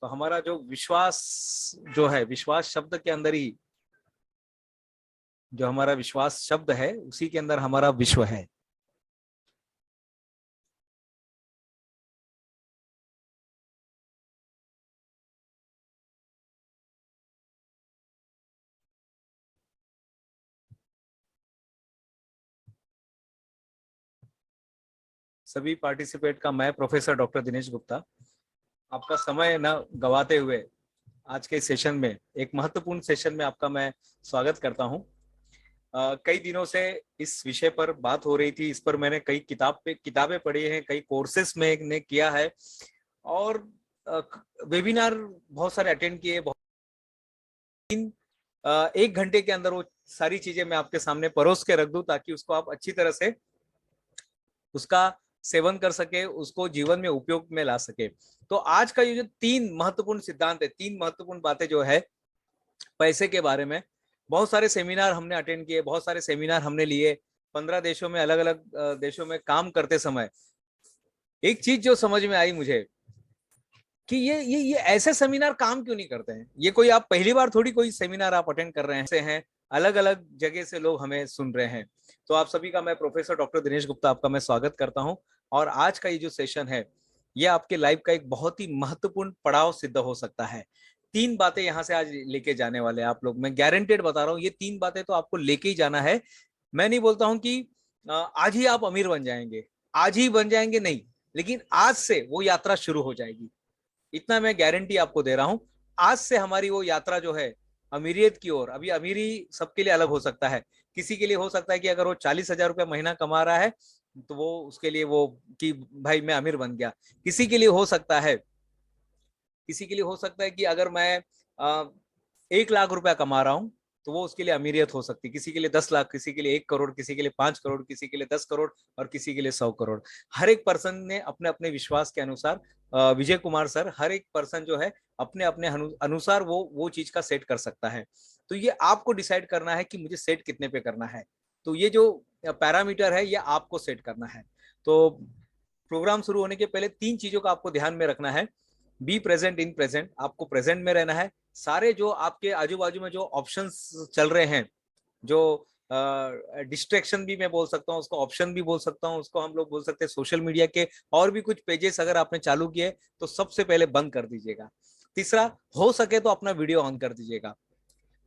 तो हमारा जो विश्वास जो है, विश्वास शब्द के अंदर ही जो हमारा विश्वास शब्द है उसी के अंदर हमारा विश्व है। सभी पार्टिसिपेट का मैं प्रोफेसर डॉक्टर दिनेश गुप्ता आपका समय न गवाते हुए आज के सेशन में, एक महत्वपूर्ण सेशन में आपका मैं स्वागत करता हूं। कई दिनों से इस विषय पर बात हो रही थी, इस पर मैंने कई किताबें पढ़ी हैं, कई कोर्सेस मैंने किया है और वेबिनार बहुत सारे अटेंड किए। एक घंटे के अंदर वो सारी चीजें मैं आपके सामने परोस के रख दूं ताकि उसको आप अच्छी तरह से उसका सेवन कर सके, उसको जीवन में उपयोग में ला सके। तो आज का ये जो 3 महत्वपूर्ण सिद्धांत है, 3 महत्वपूर्ण बातें जो है पैसे के बारे में, बहुत सारे सेमिनार हमने अटेंड किए, बहुत सारे सेमिनार हमने लिए 15 देशों में, अलग अलग देशों में काम करते समय एक चीज जो समझ में आई मुझे कि ये ऐसे सेमिनार काम क्यों नहीं करते हैं। ये कोई आप पहली बार थोड़ी कोई सेमिनार आप अटेंड कर रहे हैं, अलग अलग जगह से लोग हमें सुन रहे हैं। तो आप सभी का मैं प्रोफेसर डॉक्टर दिनेश गुप्ता आपका मैं स्वागत करता हूं। और आज का ये जो सेशन है ये आपके लाइफ का एक बहुत ही महत्वपूर्ण पड़ाव सिद्ध हो सकता है। 3 बातें यहाँ से आज लेके जाने वाले हैं आप लोग, मैं गारंटेड बता रहा हूँ, ये 3 बातें तो आपको लेके ही जाना है। मैं नहीं बोलता हूँ कि आज ही आप अमीर बन जाएंगे, आज ही बन जाएंगे, नहीं, लेकिन आज से वो यात्रा शुरू हो जाएगी, इतना मैं गारंटी आपको दे रहा हूं। आज से हमारी वो यात्रा जो है अमीरियत की ओर, अभी अमीरी सबके लिए अलग हो सकता है। किसी के लिए हो सकता है कि अगर वो 40,000 रुपया महीना कमा रहा है तो वो उसके लिए वो कि भाई मैं अमीर बन गया। किसी के लिए हो सकता है, किसी के लिए हो सकता है कि अगर मैं 1 लाख रुपया कमा रहा हूं तो वो उसके लिए अमीरियत हो सकती है। किसी के लिए 10 लाख, किसी के लिए 1 करोड़, किसी के लिए 5 करोड़, किसी के लिए 10 करोड़ और किसी के लिए 100 करोड़। हर एक पर्सन ने अपने अपने विश्वास के अनुसार, विजय कुमार सर, हर एक पर्सन जो है अपने अपने अनुसार वो चीज का सेट कर सकता है। तो ये आपको डिसाइड करना है कि मुझे सेट कितने पे करना है। तो ये जो पैरामीटर है ये आपको सेट करना है। तो प्रोग्राम शुरू होने के पहले 3 चीजों का आपको ध्यान में रखना है। बी प्रेजेंट इन प्रेजेंट, आपको प्रेजेंट में रहना है। सारे जो आपके आजू बाजू में जो ऑप्शंस चल रहे हैं, जो डिस्ट्रैक्शन भी मैं बोल सकता हूँ उसको, ऑप्शन भी बोल सकता हूँ उसको, हम लोग बोल सकते हैं सोशल मीडिया के और भी कुछ पेजेस अगर आपने चालू किए तो सबसे पहले बंद कर दीजिएगा। तीसरा, हो सके तो अपना वीडियो ऑन कर दीजिएगा,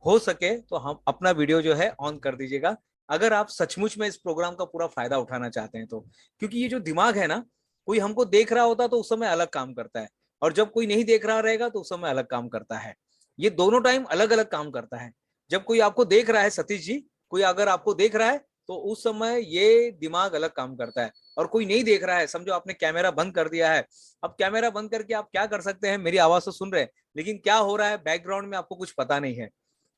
हो सके तो हम अपना वीडियो जो है ऑन कर दीजिएगा, अगर आप सचमुच में इस प्रोग्राम का पूरा फायदा उठाना चाहते हैं तो। क्योंकि ये जो दिमाग है ना, कोई हमको देख रहा होता तो उस समय अलग काम करता है, और जब कोई नहीं देख रहा रहेगा तो उस समय अलग काम करता है। ये दोनों टाइम अलग अलग काम करता है। जब कोई आपको देख रहा है सतीश जी, कोई अगर आपको देख रहा है तो उस समय ये दिमाग अलग काम करता है, और कोई नहीं देख रहा है, समझो आपने कैमरा बंद कर दिया है। अब कैमरा बंद करके आप क्या कर सकते हैं, मेरी आवाज तो सुन रहे हैं लेकिन क्या हो रहा है बैकग्राउंड में आपको कुछ पता नहीं है।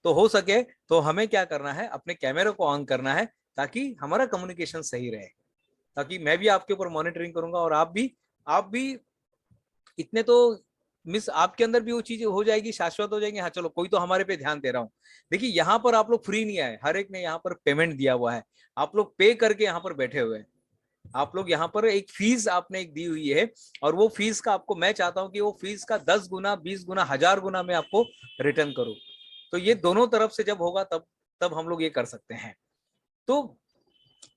तो हो सके तो हमें क्या करना है, अपने कैमरे को ऑन करना है ताकि हमारा कम्युनिकेशन सही रहे, ताकि मैं भी आपके ऊपर मॉनिटरिंग करूंगा और आप भी इतने तो मिस आपके अंदर भी वो चीज हो जाएगी, शाश्वत हो जाएंगे। हाँ चलो, कोई तो हमारे पे ध्यान दे रहा हूँ। देखिए यहाँ पर आप लोग फ्री नहीं आए, हर एक ने यहाँ पर पेमेंट दिया हुआ है, आप लोग पे करके यहाँ पर बैठे हुए हैं। आप लोग यहाँ पर एक फीस आपने एक दी हुई है, और वो फीस का आपको मैं चाहता हूँ कि वो फीस का 10 गुना, 20 गुना, 1000 गुना मैं आपको रिटर्न करूँ। तो ये दोनों तरफ से जब होगा तब तब हम लोग ये कर सकते हैं। तो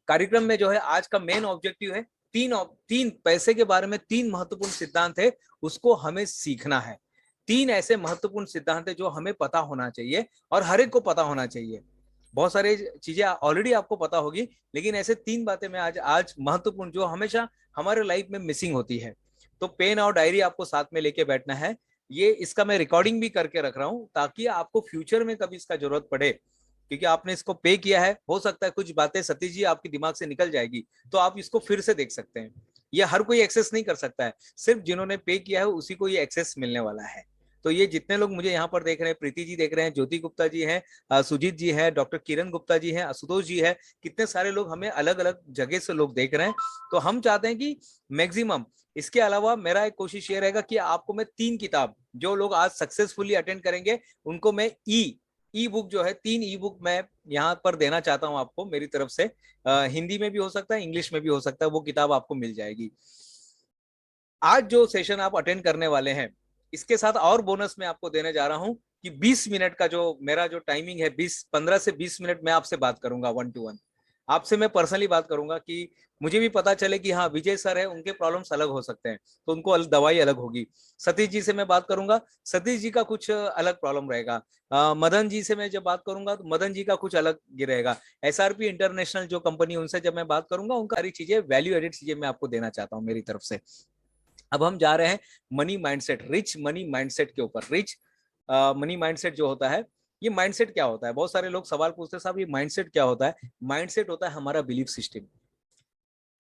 कार्यक्रम में जो है आज का मेन ऑब्जेक्टिव है, तीन पैसे के बारे में 3 महत्वपूर्ण सिद्धांत है, उसको हमें सीखना है। 3 ऐसे महत्वपूर्ण सिद्धांत है जो हमें पता होना चाहिए और हर एक को पता होना चाहिए। बहुत सारी चीजें ऑलरेडी आपको पता होगी, लेकिन ऐसे 3 बातें मैं आज महत्वपूर्ण जो हमेशा हमारे लाइफ में मिसिंग होती है। तो पेन और डायरी आपको साथ में लेके बैठना है। ये इसका मैं रिकॉर्डिंग भी करके रख रहा हूं ताकि आपको फ्यूचर में कभी इसका जरूरत पड़े, क्योंकि आपने इसको पे किया है, हो सकता है कुछ बातें सतीश जी आपके दिमाग से निकल जाएगी, तो आप इसको फिर से देख सकते हैं। ये हर कोई एक्सेस नहीं कर सकता है, सिर्फ जिन्होंने पे किया है उसी को ये एक्सेस मिलने वाला है। तो ये जितने लोग मुझे यहाँ पर देख रहे हैं, प्रीति जी देख रहे हैं, ज्योति गुप्ता जी हैं, सुजीत जी हैं, डॉक्टर किरण गुप्ता जी हैं, आशुतोष जी है, कितने सारे लोग हमें अलग अलग जगह से लोग देख रहे हैं। तो हम चाहते हैं कि मैक्सिमम, इसके अलावा मेरा एक कोशिश ये रहेगा कि आपको मैं 3 किताब, जो लोग आज सक्सेसफुली अटेंड करेंगे उनको मैं ई बुक जो है, 3 ई बुक मैं यहाँ पर देना चाहता हूँ आपको मेरी तरफ से। हिंदी में भी हो सकता है, इंग्लिश में भी हो सकता है, वो किताब आपको मिल जाएगी। आज जो सेशन आप अटेंड करने वाले हैं इसके साथ और बोनस मैं आपको देने जा रहा हूं कि 20 मिनट का जो मेरा जो टाइमिंग है, 15 से 20 मिनट मैं आपसे बात करूंगा 1 to 1। आपसे मैं पर्सनली बात करूंगा कि मुझे भी पता चले कि हाँ विजय सर है, उनके प्रॉब्लम्स अलग हो सकते हैं, तो उनको दवाई अलग होगी। सतीश जी से मैं बात करूंगा, सतीश जी का कुछ अलग प्रॉब्लम रहेगा। मदन जी से मैं जब बात करूंगा तो मदन जी का कुछ अलग ही रहेगा। SRP इंटरनेशनल जो कंपनी, उनसे जब मैं बात करूंगा, उनका सारी चीजें, वैल्यू एडेड चीजें मैं आपको देना चाहता हूँ मेरी तरफ से। अब हम जा रहे हैं money mindset, rich money mindset के ऊपर। रिच मनी माइंडसेट जो होता है, ये माइंडसेट क्या होता है? बहुत सारे लोग सवाल पूछते हैं, साहब ये माइंडसेट क्या होता है? माइंडसेट होता है हमारा बिलीफ सिस्टम।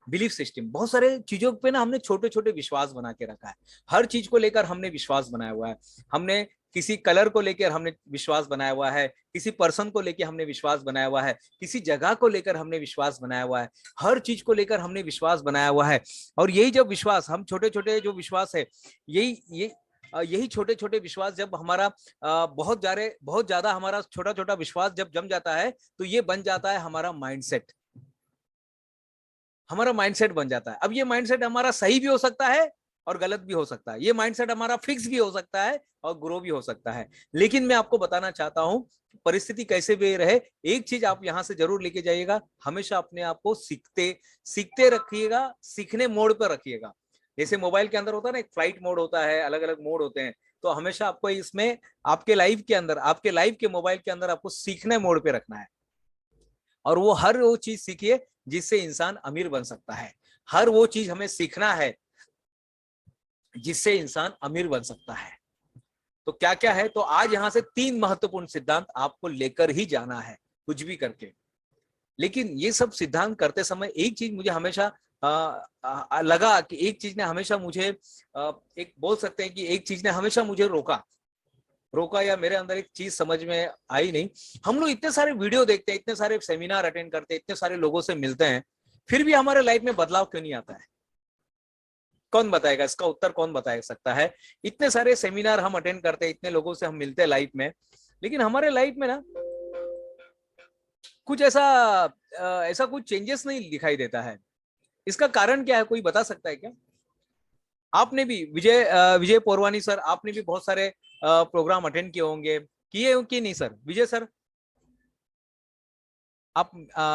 बिलीफ सिस्टम, बहुत सारे चीजों पे ना हमने छोटे छोटे विश्वास बना के रखा है। हर चीज को लेकर हमने विश्वास बनाया हुआ है। हमने किसी कलर को लेकर हमने विश्वास बनाया हुआ है, किसी पर्सन को लेकर हमने विश्वास बनाया हुआ है, किसी जगह को लेकर हमने विश्वास बनाया हुआ है, हर चीज को लेकर हमने विश्वास बनाया हुआ है। और यही जब विश्वास, हम छोटे छोटे जो विश्वास है, यही छोटे छोटे विश्वास जब हमारा बहुत ज्यादा हमारा छोटा छोटा विश्वास जब जम जाता है, तो ये बन जाता है हमारा माइंडसेट। हमारा माइंडसेट बन जाता है। अब ये माइंडसेट हमारा सही भी हो सकता है और गलत भी हो सकता है। ये माइंडसेट हमारा फिक्स भी हो सकता है और ग्रो भी हो सकता है। लेकिन मैं आपको बताना चाहता हूं, परिस्थिति कैसे भी रहे, एक चीज आप यहां से जरूर लेके जाइएगा, हमेशा अपने आप को सीखते सीखते रखिएगा, सीखने मोड पर रखिएगा। जैसे मोबाइल के अंदर होता है ना, एक फ्लाइट मोड होता है, अलग अलग मोड होते हैं। तो हमेशा आपको इसमें आपके लाइफ के अंदर, आपके लाइफ के मोबाइल के अंदर आपको सीखने मोड पे रखना है। और वो हर वो चीज सीखिए जिससे इंसान अमीर बन सकता है। हर वो चीज हमें सीखना है जिससे इंसान अमीर बन सकता है। तो क्या क्या है? तो आज यहां से 3 महत्वपूर्ण सिद्धांत आपको लेकर ही जाना है, कुछ भी करके। लेकिन ये सब सिद्धांत करते समय एक चीज मुझे हमेशा लगा कि एक चीज ने हमेशा मुझे एक बोल सकते हैं कि एक चीज ने हमेशा मुझे रोका रोका या मेरे अंदर एक चीज समझ में आई नहीं। हम लोग इतने सारे वीडियो देखते हैं, इतने सारे सेमिनार अटेंड करते हैं, इतने सारे लोगों से मिलते हैं, फिर भी हमारे लाइफ में बदलाव क्यों नहीं आता है? कौन बताएगा इसका उत्तर? कौन बता सकता है? इतने सारे सेमिनार हम अटेंड करते हैं, इतने लोगों से हम मिलते हैं लाइफ में, लेकिन हमारे लाइफ में ना कुछ ऐसा कुछ चेंजेस नहीं दिखाई देता है। इसका कारण क्या है? कोई बता सकता है क्या? आपने भी विजय पोरवानी सर, आपने भी बहुत सारे प्रोग्राम अटेंड किए होंगे, किए हो कि नहीं सर? विजय सर, आप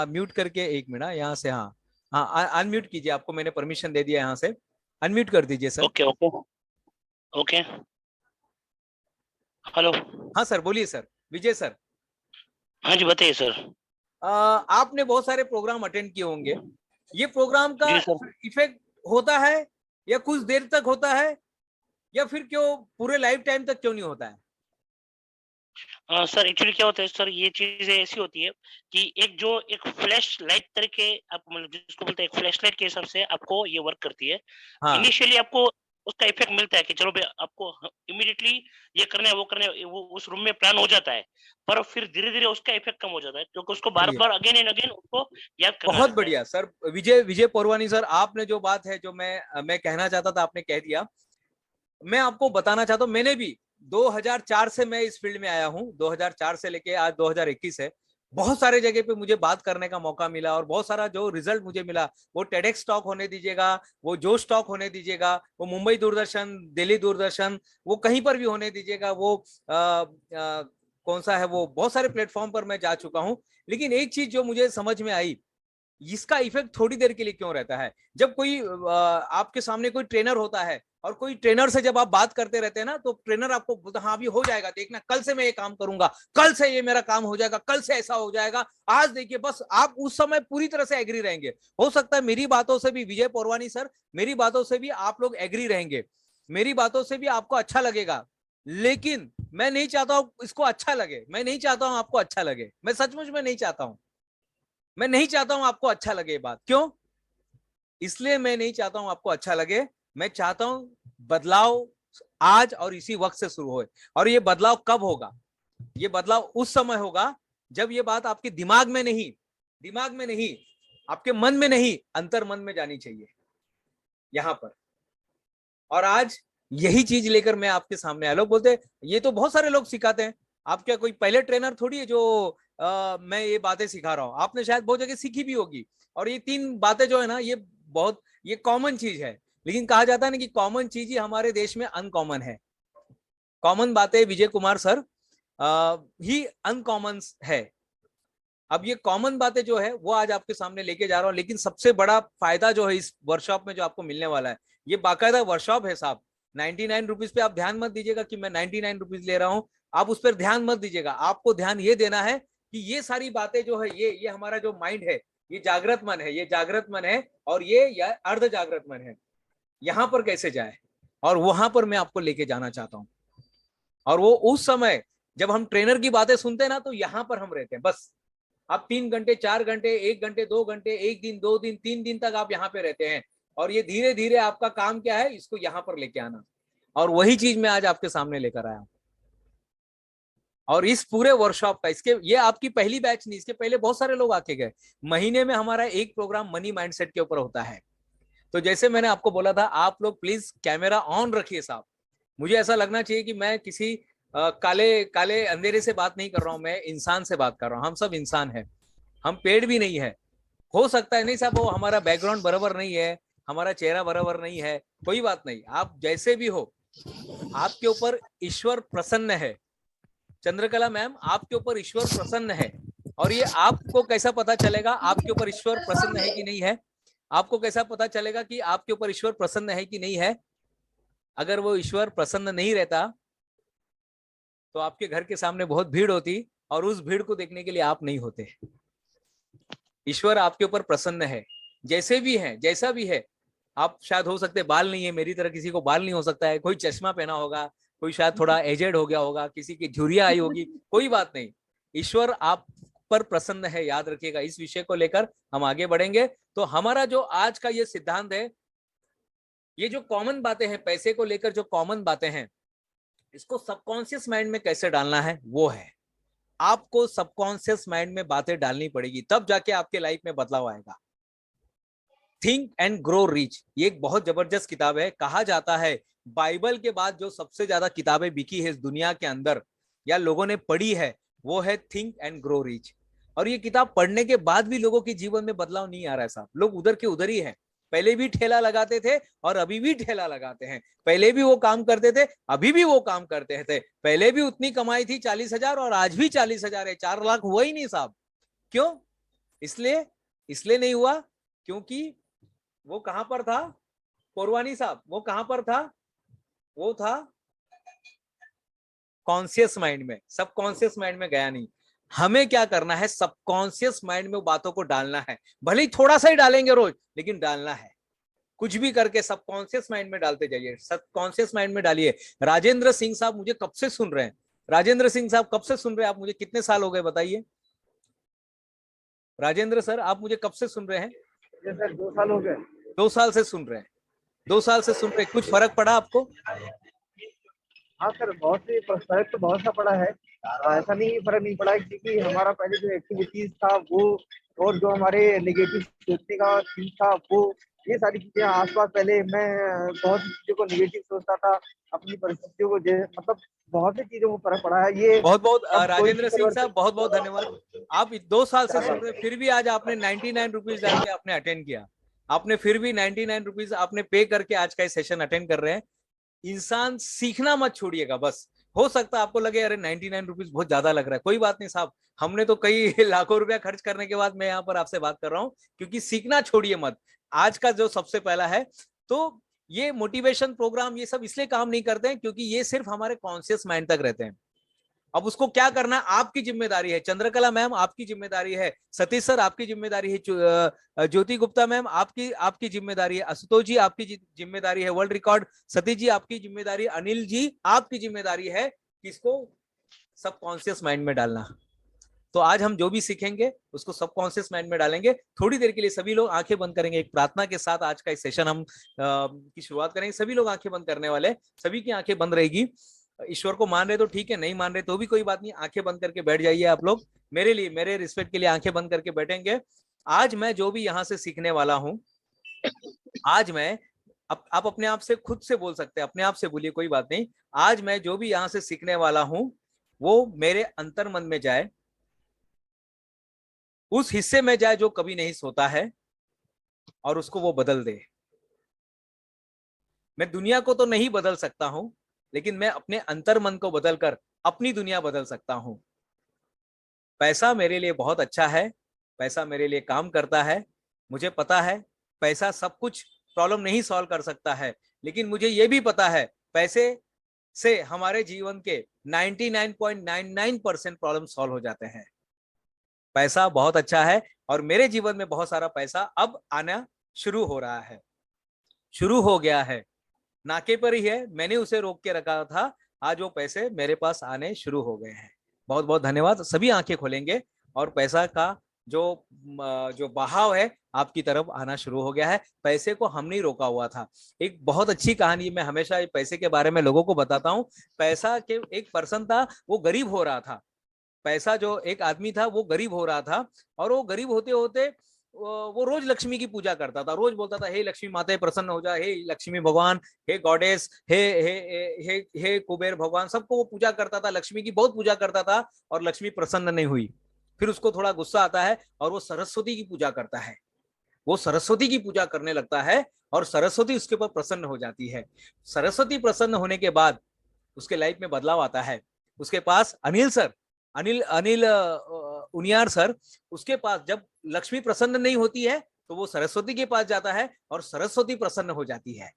म्यूट करके 1 मिनट, यहाँ से, हाँ हाँ अनम्यूट कीजिए, आपको मैंने परमिशन दे दिया, यहाँ से अनम्यूट कर दीजिए sir. Okay okay okay. Hello. हाँ सर, बोलिए सर, विजय सर। हाँ जी बताइए सर। आपने बहुत सारे प्रोग्राम अटेंड किए होंगे, ये प्रोग्राम का जी सर। इफेक्ट होता है या कुछ देर तक होता है, या फिर क्यों पूरे लाइफ टाइम तक क्यों नहीं होता है? सर एक्चुअली क्या होता है सर, ये चीजें ऐसी होती है कि एक फ्लैश लाइट तरीके, आप मतलब जिसको बोलते हैं एक फ्लैश लाइट के हिसाब से आपको ये वर्क करती है। हाँ, इनिशियली आपको उसका इफेक्ट मिलता है कि चलो भाई आपको इमीडिएटली ये करना है, वो करना है, वो उस रूम में प्लान हो जाता है। पर फिर धीरे धीरे उसका इफेक्ट कम हो जाता है, क्योंकि उसको बार बढ़िया, बार अगेन एंड अगेन उसको याद करना बहुत रहता है। बढ़िया सर। विजय विजय पोरवानी सर, आपने जो बात है, जो मैं कहना चाहता था, आपने कह दिया। मैं आपको बताना चाहता हूं, मैंने भी 2004 से मैं इस फील्ड में आया हूं, 2004 से लेके आज 2021 है। बहुत सारे जगह पे मुझे बात करने का मौका मिला, और बहुत सारा जो रिजल्ट मुझे मिला, वो टेडेक्स टॉक होने दीजिएगा, वो जोश टॉक होने दीजिएगा, वो मुंबई दूरदर्शन, दिल्ली दूरदर्शन, वो कहीं पर भी होने दीजिएगा, वो कौन सा है, वो बहुत सारे प्लेटफॉर्म पर मैं जा चुका हूं। लेकिन एक चीज जो मुझे समझ में आई, इसका इफेक्ट थोड़ी देर के लिए क्यों रहता है? जब कोई आपके सामने कोई ट्रेनर होता है, और कोई ट्रेनर से जब आप बात करते रहते हैं ना, तो ट्रेनर आपको बोलता है हाँ अभी हो जाएगा, देखना कल से मैं ये काम करूंगा, कल से ये मेरा काम हो जाएगा, कल से ऐसा हो जाएगा, आज देखिए। बस आप उस समय पूरी तरह से एग्री रहेंगे। हो सकता है मेरी बातों से भी, विजय पोरवानी सर, मेरी बातों से भी आप लोग एग्री रहेंगे, मेरी बातों से भी आपको अच्छा लगेगा। लेकिन मैं नहीं चाहता हूं इसको अच्छा लगे, मैं नहीं चाहता हूं आपको अच्छा लगे, मैं सचमुच में नहीं चाहता हूं। मैं नहीं चाहता हूं आपको अच्छा लगे बात। क्यों? इसलिए मैं नहीं चाहता हूं आपको अच्छा लगे, मैं चाहता हूं बदलाव आज और इसी वक्त से शुरू होए। और ये बदलाव कब होगा? ये बदलाव उस समय होगा जब ये बात आपके दिमाग में नहीं, आपके मन में नहीं, अंतर मन में जानी चाहिए, यहां पर। और आज यही चीज लेकर मैं आपके सामने आया। लोग बोलते हैं ये तो बहुत सारे लोग सिखाते हैं, आप क्या कोई पहले ट्रेनर थोड़ी है जो मैं ये बातें सिखा रहा हूँ, आपने शायद बहुत जगह सीखी भी होगी। और ये 3 बातें जो है ना, ये कॉमन चीज है। लेकिन कहा जाता है ना कि कॉमन चीज ही हमारे देश में अनकॉमन है। कॉमन बातें विजय कुमार सर ही अनकॉमन है। अब ये कॉमन बातें जो है वो आज आपके सामने लेके जा रहा हूँ, लेकिन सबसे बड़ा फायदा जो है इस वर्कशॉप में जो आपको मिलने वाला है, ये बाकायदा वर्कशॉप है साहब। 99 रुपीज पे आप ध्यान मत दीजिएगा कि मैं 99 रुपीज ले रहा हूँ, आप उस पर ध्यान मत दीजिएगा। आपको ध्यान ये देना है कि ये सारी बातें जो है, ये हमारा जो माइंड है ये जागृत मन है, ये जागृत मन है और ये अर्ध जागृत मन है, यहां पर कैसे जाए, और वहां पर मैं आपको लेके जाना चाहता हूं। और वो उस समय जब हम ट्रेनर की बातें सुनते हैं ना, तो यहां पर हम रहते हैं बस। आप 3 घंटे 4 घंटे 1 घंटे 2 घंटे 1 दिन 2 दिन 3 दिन तक आप यहाँ पे रहते हैं, और ये धीरे धीरे आपका काम क्या है, इसको यहाँ पर लेके आना। और वही चीज मैं आज आपके सामने लेकर आया हूं। और इस पूरे वर्कशॉप का, इसके ये आपकी पहली बैच नहीं, इसके पहले बहुत सारे लोग आके गए। महीने में हमारा एक प्रोग्राम मनी माइंडसेट के ऊपर होता है। तो जैसे मैंने आपको बोला था, आप लोग प्लीज कैमरा ऑन रखिए साहब। मुझे ऐसा लगना चाहिए कि मैं किसी काले काले अंधेरे से बात नहीं कर रहा हूं, मैं इंसान से बात कर रहा हूं। हम सब इंसान हैं, हम पेड़ भी नहीं है। हो सकता है नहीं साहब वो हमारा बैकग्राउंड बराबर नहीं है, हमारा चेहरा बराबर नहीं है, कोई बात नहीं, आप जैसे भी हो, आपके ऊपर ईश्वर प्रसन्न है। चंद्रकला मैम, आपके ऊपर ईश्वर प्रसन्न है। और ये आपको कैसा पता चलेगा आपके ऊपर ईश्वर प्रसन्न है कि नहीं है? आपको कैसा पता चलेगा कि आपके ऊपर ईश्वर प्रसन्न है कि नहीं है? अगर वो ईश्वर प्रसन्न नहीं रहता तो आपके घर के सामने बहुत भीड़ होती, और उस भीड़ को देखने के लिए आप नहीं होते। ईश्वर आपके ऊपर प्रसन्न है, जैसे भी है, जैसा भी है। आप शायद हो सकते बाल नहीं है, मेरी तरह किसी को बाल नहीं हो सकता है, कोई चश्मा पहना होगा, कोई शायद थोड़ा एजेड हो गया होगा, किसी की झुर्रियां आई होगी, कोई बात नहीं। ईश्वर आप पर प्रसन्न है, याद रखिएगा। इस विषय को लेकर हम आगे बढ़ेंगे। तो हमारा जो आज का ये सिद्धांत है, ये जो कॉमन बातें हैं पैसे को लेकर, जो कॉमन बातें हैं, इसको सबकॉन्शियस माइंड में कैसे डालना है, वो है। आपको सबकॉन्शियस माइंड में बातें डालनी पड़ेगी, तब जाके आपके लाइफ में बदलाव आएगा। थिंक एंड ग्रो रिच, ये एक बहुत जबरदस्त किताब है। कहा जाता है बाइबल के बाद जो सबसे ज्यादा किताबें बिकी है इस दुनिया के अंदर, या लोगों ने पढ़ी है, वो है थिंक एंड ग्रो रिच। और ये किताब पढ़ने के बाद भी लोगों के जीवन में बदलाव नहीं आ रहा है साहब। लोग उधर के उधर ही हैं। पहले भी ठेला लगाते थे और अभी भी ठेला लगाते हैं। पहले भी वो काम करते थे, अभी भी वो काम करते थे। पहले भी उतनी कमाई थी 40,000 और आज भी 40,000 है। 4 लाख हुआ ही नहीं साहब। क्यों? इसलिए नहीं हुआ क्योंकि वो कहां पर था पुरवानी साहब, वो कहां पर था? वो था कॉन्शियस माइंड में, सबकॉन्शियस माइंड में गया नहीं। हमें क्या करना है, सबकॉन्शियस माइंड में बातों को डालना है। भले ही थोड़ा सा ही डालेंगे रोज, लेकिन डालना है। कुछ भी करके सबकॉन्शियस माइंड में डालते जाइए, सबकॉन्शियस माइंड में डालिए। राजेंद्र सिंह साहब मुझे कब से सुन रहे हैं? राजेंद्र सिंह साहब कब से सुन रहे हैं आप? मुझे कितने साल हो गए बताइए? राजेंद्र सर, आप मुझे कब से सुन रहे हैं? सर 2 साल हो गए। 2 साल से सुन रहे हैं। 2 साल से सुन रहे हैं। कुछ फर्क पड़ा आपको? हाँ सर, बहुत से फर्क तो बहुत सा पड़ा है। ऐसा नहीं फर्क नहीं पड़ा है, क्योंकि हमारा पहले जो एक्टिविटीज था वो, और जो हमारे नेगेटिव सोचने का चीज था वो, ये सारी चीजें आसपास, पहले मैं बहुत सी चीजों को नेगेटिव सोचता था, अपनी परिस्थितियों को मतलब बहुत सी चीजों को फर्क पड़ा है। ये बहुत बहुत अब कोई राजेंद्र सिंह साहब, बहुत बहुत धन्यवाद। आप 2 साल से सुन रहे, फिर भी आज आपने 99 रुपीज डाल के आपने अटेंड किया। आपने फिर भी 99 रुपीज आपने पे करके आज का ये सेशन अटेंड कर रहे हैं। इंसान सीखना मत छोड़िएगा बस। हो सकता है आपको लगे अरे 99 रुपीज बहुत ज्यादा लग रहा है, कोई बात नहीं साहब। हमने तो कई लाखों रुपया खर्च करने के बाद मैं यहाँ पर आपसे बात कर रहा हूँ, क्योंकि सीखना छोड़िए मत। आज का जो सबसे पहला है, तो ये मोटिवेशन प्रोग्राम ये सब इसलिए काम नहीं करते हैं क्योंकि ये सिर्फ हमारे कॉन्शियस माइंड तक रहते हैं। अब उसको क्या करना आपकी जिम्मेदारी है। चंद्रकला मैम आपकी जिम्मेदारी है, सतीश सर आपकी जिम्मेदारी है, ज्योति गुप्ता मैम आपकी आपकी जिम्मेदारी है, आशुतोष जी आपकी जिम्मेदारी है, वर्ल्ड रिकॉर्ड सतीश जी आपकी जिम्मेदारी है, अनिल जी आपकी जिम्मेदारी है किसको सबकॉन्शियस माइंड में डालना। तो आज हम जो भी सीखेंगे उसको सबकॉन्शियस माइंड में डालेंगे। थोड़ी देर के लिए सभी लोग आंखें बंद करेंगे, एक प्रार्थना के साथ आज का इस सेशन हम की शुरुआत करेंगे। सभी लोग आंखें बंद करने वाले, सभी की आंखें बंद रहेगी। ईश्वर को मान रहे तो ठीक है, नहीं मान रहे तो भी कोई बात नहीं, आंखें बंद करके बैठ जाइए आप लोग। मेरे लिए, मेरे रिस्पेक्ट के लिए आंखें बंद करके बैठेंगे। आज मैं जो भी यहाँ से सीखने वाला हूँ, आज मैं आप अपने आप से खुद से बोल सकते हैं, अपने आप से बोलिए, कोई बात नहीं। आज मैं जो भी यहाँ से सीखने वाला हूँ वो मेरे अंतर मन में जाए, उस हिस्से में जाए जो कभी नहीं सोता है, और उसको वो बदल दे। मैं दुनिया को तो नहीं बदल सकता हूं, लेकिन मैं अपने अंतर मन को बदलकर अपनी दुनिया बदल सकता हूं। पैसा मेरे लिए बहुत अच्छा है, पैसा मेरे लिए काम करता है। मुझे पता है पैसा सब कुछ प्रॉब्लम नहीं सॉल्व कर सकता है, लेकिन मुझे यह भी पता है पैसे से हमारे जीवन के 99.99% प्रॉब्लम सॉल्व हो जाते हैं। पैसा बहुत अच्छा है और मेरे जीवन में बहुत सारा पैसा अब आना शुरू हो रहा है, शुरू हो गया है, नाके पर ही है, मैंने उसे रोक के रखा था, आज वो पैसे मेरे पास आने शुरू हो गए हैं। बहुत बहुत धन्यवाद। सभी आंखें खोलेंगे और पैसा का जो बहाव है आपकी तरफ आना शुरू हो गया है। पैसे को हम नहीं रोका हुआ था। एक बहुत अच्छी कहानी मैं हमेशा पैसे के बारे में लोगों को बताता हूँ। पैसा के एक पर्सन था, वो गरीब हो रहा था। पैसा जो एक आदमी था वो गरीब हो रहा था, और वो गरीब होते होते वो रोज लक्ष्मी की पूजा करता था। रोज बोलता था, हे लक्ष्मी माता प्रसन्न हो जा, हे लक्ष्मी भगवान, हे गॉडेस, हे कुबेर भगवान, सबको वो पूजा करता था, लक्ष्मी की बहुत पूजा करता था, और लक्ष्मी प्रसन्न नहीं हुई। फिर उसको थोड़ा गुस्सा आता है और वो सरस्वती की पूजा करता है। वो सरस्वती की पूजा करने लगता है और सरस्वती उसके ऊपर प्रसन्न हो जाती है। सरस्वती प्रसन्न होने के बाद उसके लाइफ में बदलाव आता है। उसके पास अनिल उनियार सर, उसके पास जब लक्ष्मी प्रसन्न नहीं होती है तो वो सरस्वती के पास जाता है और सरस्वती प्रसन्न हो जाती है।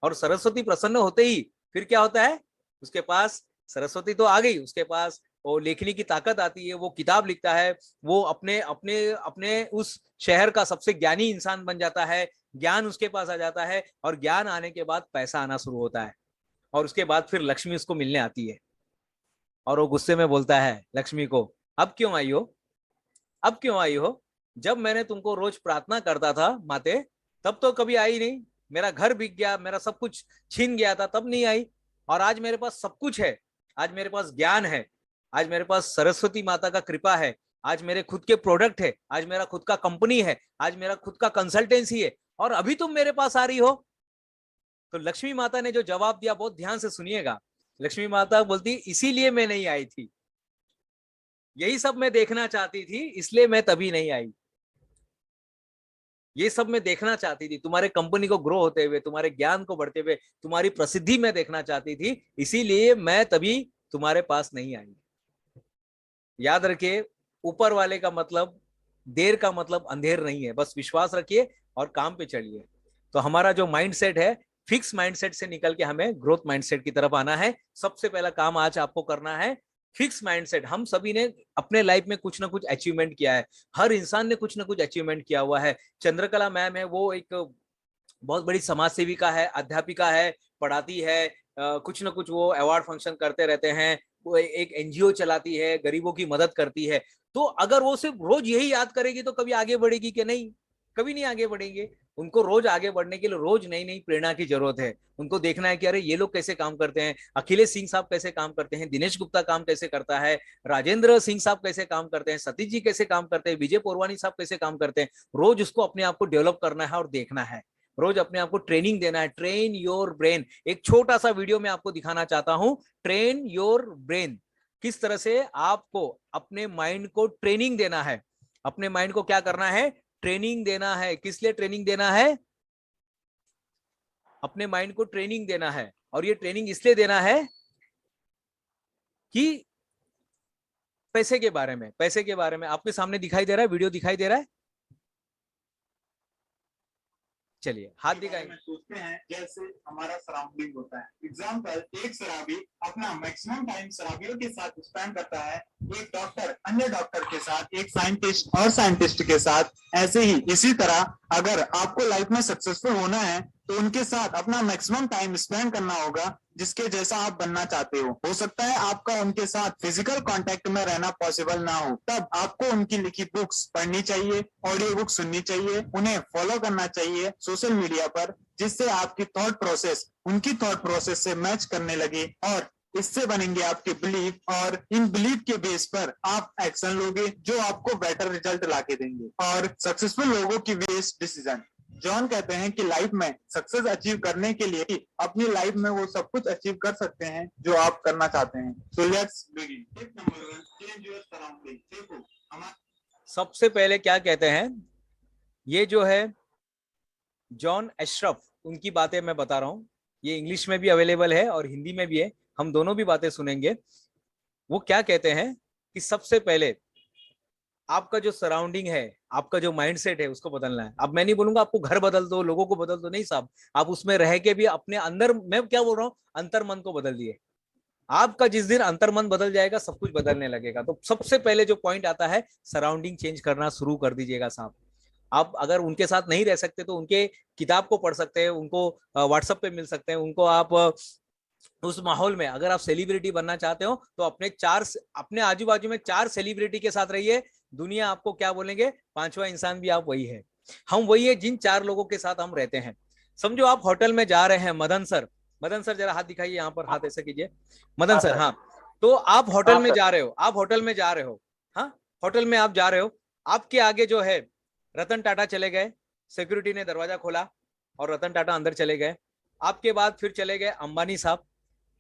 और सरस्वती प्रसन्न होते ही फिर क्या होता है, उसके पास सरस्वती तो आ गई, उसके पास वो लेखनी की ताकत आती है, वो किताब लिखता है, वो अपने अपने अपने उस शहर का सबसे ज्ञानी इंसान बन जाता है। ज्ञान उसके पास आ जाता है और ज्ञान आने के बाद पैसा आना शुरू होता है। और उसके बाद फिर लक्ष्मी उसको मिलने आती है और वो गुस्से में बोलता है लक्ष्मी को, अब क्यों आई हो, अब क्यों आई हो? जब मैंने तुमको रोज प्रार्थना करता था माते, तब तो कभी आई नहीं। मेरा घर बिक गया, मेरा सब कुछ छीन गया था, तब नहीं आई। और आज मेरे पास सब कुछ है, आज मेरे पास ज्ञान है, आज मेरे पास सरस्वती माता का कृपा है, आज मेरे खुद के प्रोडक्ट है, आज मेरा खुद का कंपनी है, आज मेरा खुद का कंसल्टेंसी है, और अभी तुम मेरे पास आ रही हो। तो लक्ष्मी माता ने जो जवाब दिया, बहुत ध्यान से सुनिएगा। लक्ष्मी माता बोलती, इसीलिए मैं नहीं आई थी, यही सब मैं देखना चाहती थी, इसलिए मैं तभी नहीं आई। ये सब मैं देखना चाहती थी, तुम्हारे कंपनी को ग्रो होते हुए, तुम्हारे ज्ञान को बढ़ते हुए, तुम्हारी प्रसिद्धि में देखना चाहती थी, इसीलिए मैं तभी तुम्हारे पास नहीं आई। याद रखिए, ऊपर वाले का मतलब, देर का मतलब अंधेर नहीं है। बस विश्वास रखिए और काम पे चलिए। तो हमारा जो माइंडसेट है, फिक्स माइंडसेट से निकल के हमें ग्रोथ माइंडसेट की तरफ आना है। सबसे पहला काम आज आपको करना है फिक्स माइंडसेट। हम सभी ने अपने लाइफ में कुछ ना कुछ अचीवमेंट किया है, हर इंसान ने कुछ ना कुछ अचीवमेंट किया हुआ है। चंद्रकला मैम है, वो एक बहुत बड़ी समाज सेविका है, अध्यापिका है, पढ़ाती है, कुछ ना कुछ वो अवार्ड फंक्शन करते रहते हैं, वो एक एनजीओ चलाती है, गरीबों की मदद करती है। तो अगर वो सिर्फ रोज यही याद करेगी तो कभी आगे बढ़ेगी कि नहीं? कभी नहीं आगे बढ़ेंगे। उनको रोज आगे बढ़ने के लिए रोज नई नई प्रेरणा की जरूरत है। उनको देखना है कि अरे ये लोग कैसे काम करते हैं, अखिलेश सिंह साहब कैसे काम करते हैं, दिनेश गुप्ता काम कैसे करता है, राजेंद्र सिंह साहब कैसे काम करते हैं, सतीश जी कैसे काम करते हैं, विजय पोरवानी साहब कैसे काम करते हैं। रोज उसको अपने आप को डेवलप करना है और देखना है, रोज अपने आप को ट्रेनिंग देना है। Train your brain. एक छोटा सा वीडियो में आपको दिखाना चाहता हूं, ट्रेन योर ब्रेन। किस तरह से आपको अपने माइंड को ट्रेनिंग देना है। अपने माइंड को क्या करना है? ट्रेनिंग देना है। किस लिए ट्रेनिंग देना है? अपने माइंड को ट्रेनिंग देना है। और ये ट्रेनिंग इसलिए देना है कि पैसे के बारे में, पैसे के बारे में आपके सामने दिखाई दे रहा है, वीडियो दिखाई दे रहा है। चलिए हाथ दिखाएंगे। सोचते हैं जैसे हमारा सराउंडिंग होता है। एग्जाम्पल, एक शराबी अपना मैक्सिमम टाइम शराबियों के साथ स्पेंड करता है, एक डॉक्टर अन्य डॉक्टर के साथ, एक साइंटिस्ट और साइंटिस्ट के साथ। ऐसे ही इसी तरह अगर आपको लाइफ में सक्सेसफुल होना है तो उनके साथ अपना मैक्सिमम टाइम स्पेंड करना होगा, जिसके जैसा आप बनना चाहते हो सकता है आपका उनके साथ फिजिकल कांटेक्ट में रहना पॉसिबल ना हो, तब आपको उनकी लिखी बुक्स पढ़नी चाहिए, ऑडियो बुक सुननी चाहिए, उन्हें फॉलो करना चाहिए सोशल मीडिया पर, जिससे आपकी थॉट प्रोसेस उनकी थॉट प्रोसेस से मैच करने लगे, और इससे बनेंगे आपके बिलीफ, और इन बिलीफ के बेस पर आप एक्शन लोगे जो आपको बेटर रिजल्ट लाके देंगे। और सक्सेसफुल लोगों की बेस्ट डिसीजन। जॉन कहते हैं कि लाइफ में सक्सेस अचीव करने के लिए अपनी लाइफ में वो सब कुछ अचीव कर सकते हैं जो आप करना चाहते हैं। So let's begin. Tip number 1, change your surrounding. देखो, सबसे पहले क्या कहते हैं, ये जो है जॉन एशरफ, उनकी बातें मैं बता रहा हूं। ये इंग्लिश में भी अवेलेबल है और हिंदी में भी है। हम दोनों भी बातें सुनेंगे। वो क्या कहते हैं कि सबसे पहले आपका जो सराउंडिंग है, आपका जो माइंडसेट है, उसको बदलना है। अब मैं नहीं बोलूंगा आपको घर बदल दो, लोगों को बदल दो, नहीं साहब, आप उसमें रह के भी अपने अंदर, मैं क्या बोल रहा हूँ, अंतर्मन को बदल दिए। आपका जिस दिन अंतर्मन बदल जाएगा, सब कुछ बदलने लगेगा। तो सबसे पहले जो पॉइंट आता है, सराउंडिंग चेंज करना शुरू कर दीजिएगा साहब। आप अगर उनके साथ नहीं रह सकते तो उनके किताब को पढ़ सकते हैं, उनको व्हाट्सएप पे मिल सकते हैं, उनको आप उस माहौल में, अगर आप सेलिब्रिटी बनना चाहते हो तो अपने आजू बाजू में 4 सेलिब्रिटी के साथ रहिए। दुनिया आपको क्या बोलेंगे, 5वां इंसान भी आप वही है। हम वही है जिन 4 लोगों के साथ हम रहते हैं। समझो आप होटल में जा रहे हैं, मदन सर जरा हाथ दिखाइए, यहाँ पर हाथ ऐसे कीजिए, मदन सर। हाँ, तो आप होटल में जा रहे हो, हाँ, होटल में आप जा रहे हो, आपके आगे जो है रतन टाटा चले गए, सिक्योरिटी ने दरवाजा खोला और रतन टाटा अंदर चले गए। आपके बाद फिर चले गए अंबानी साहब,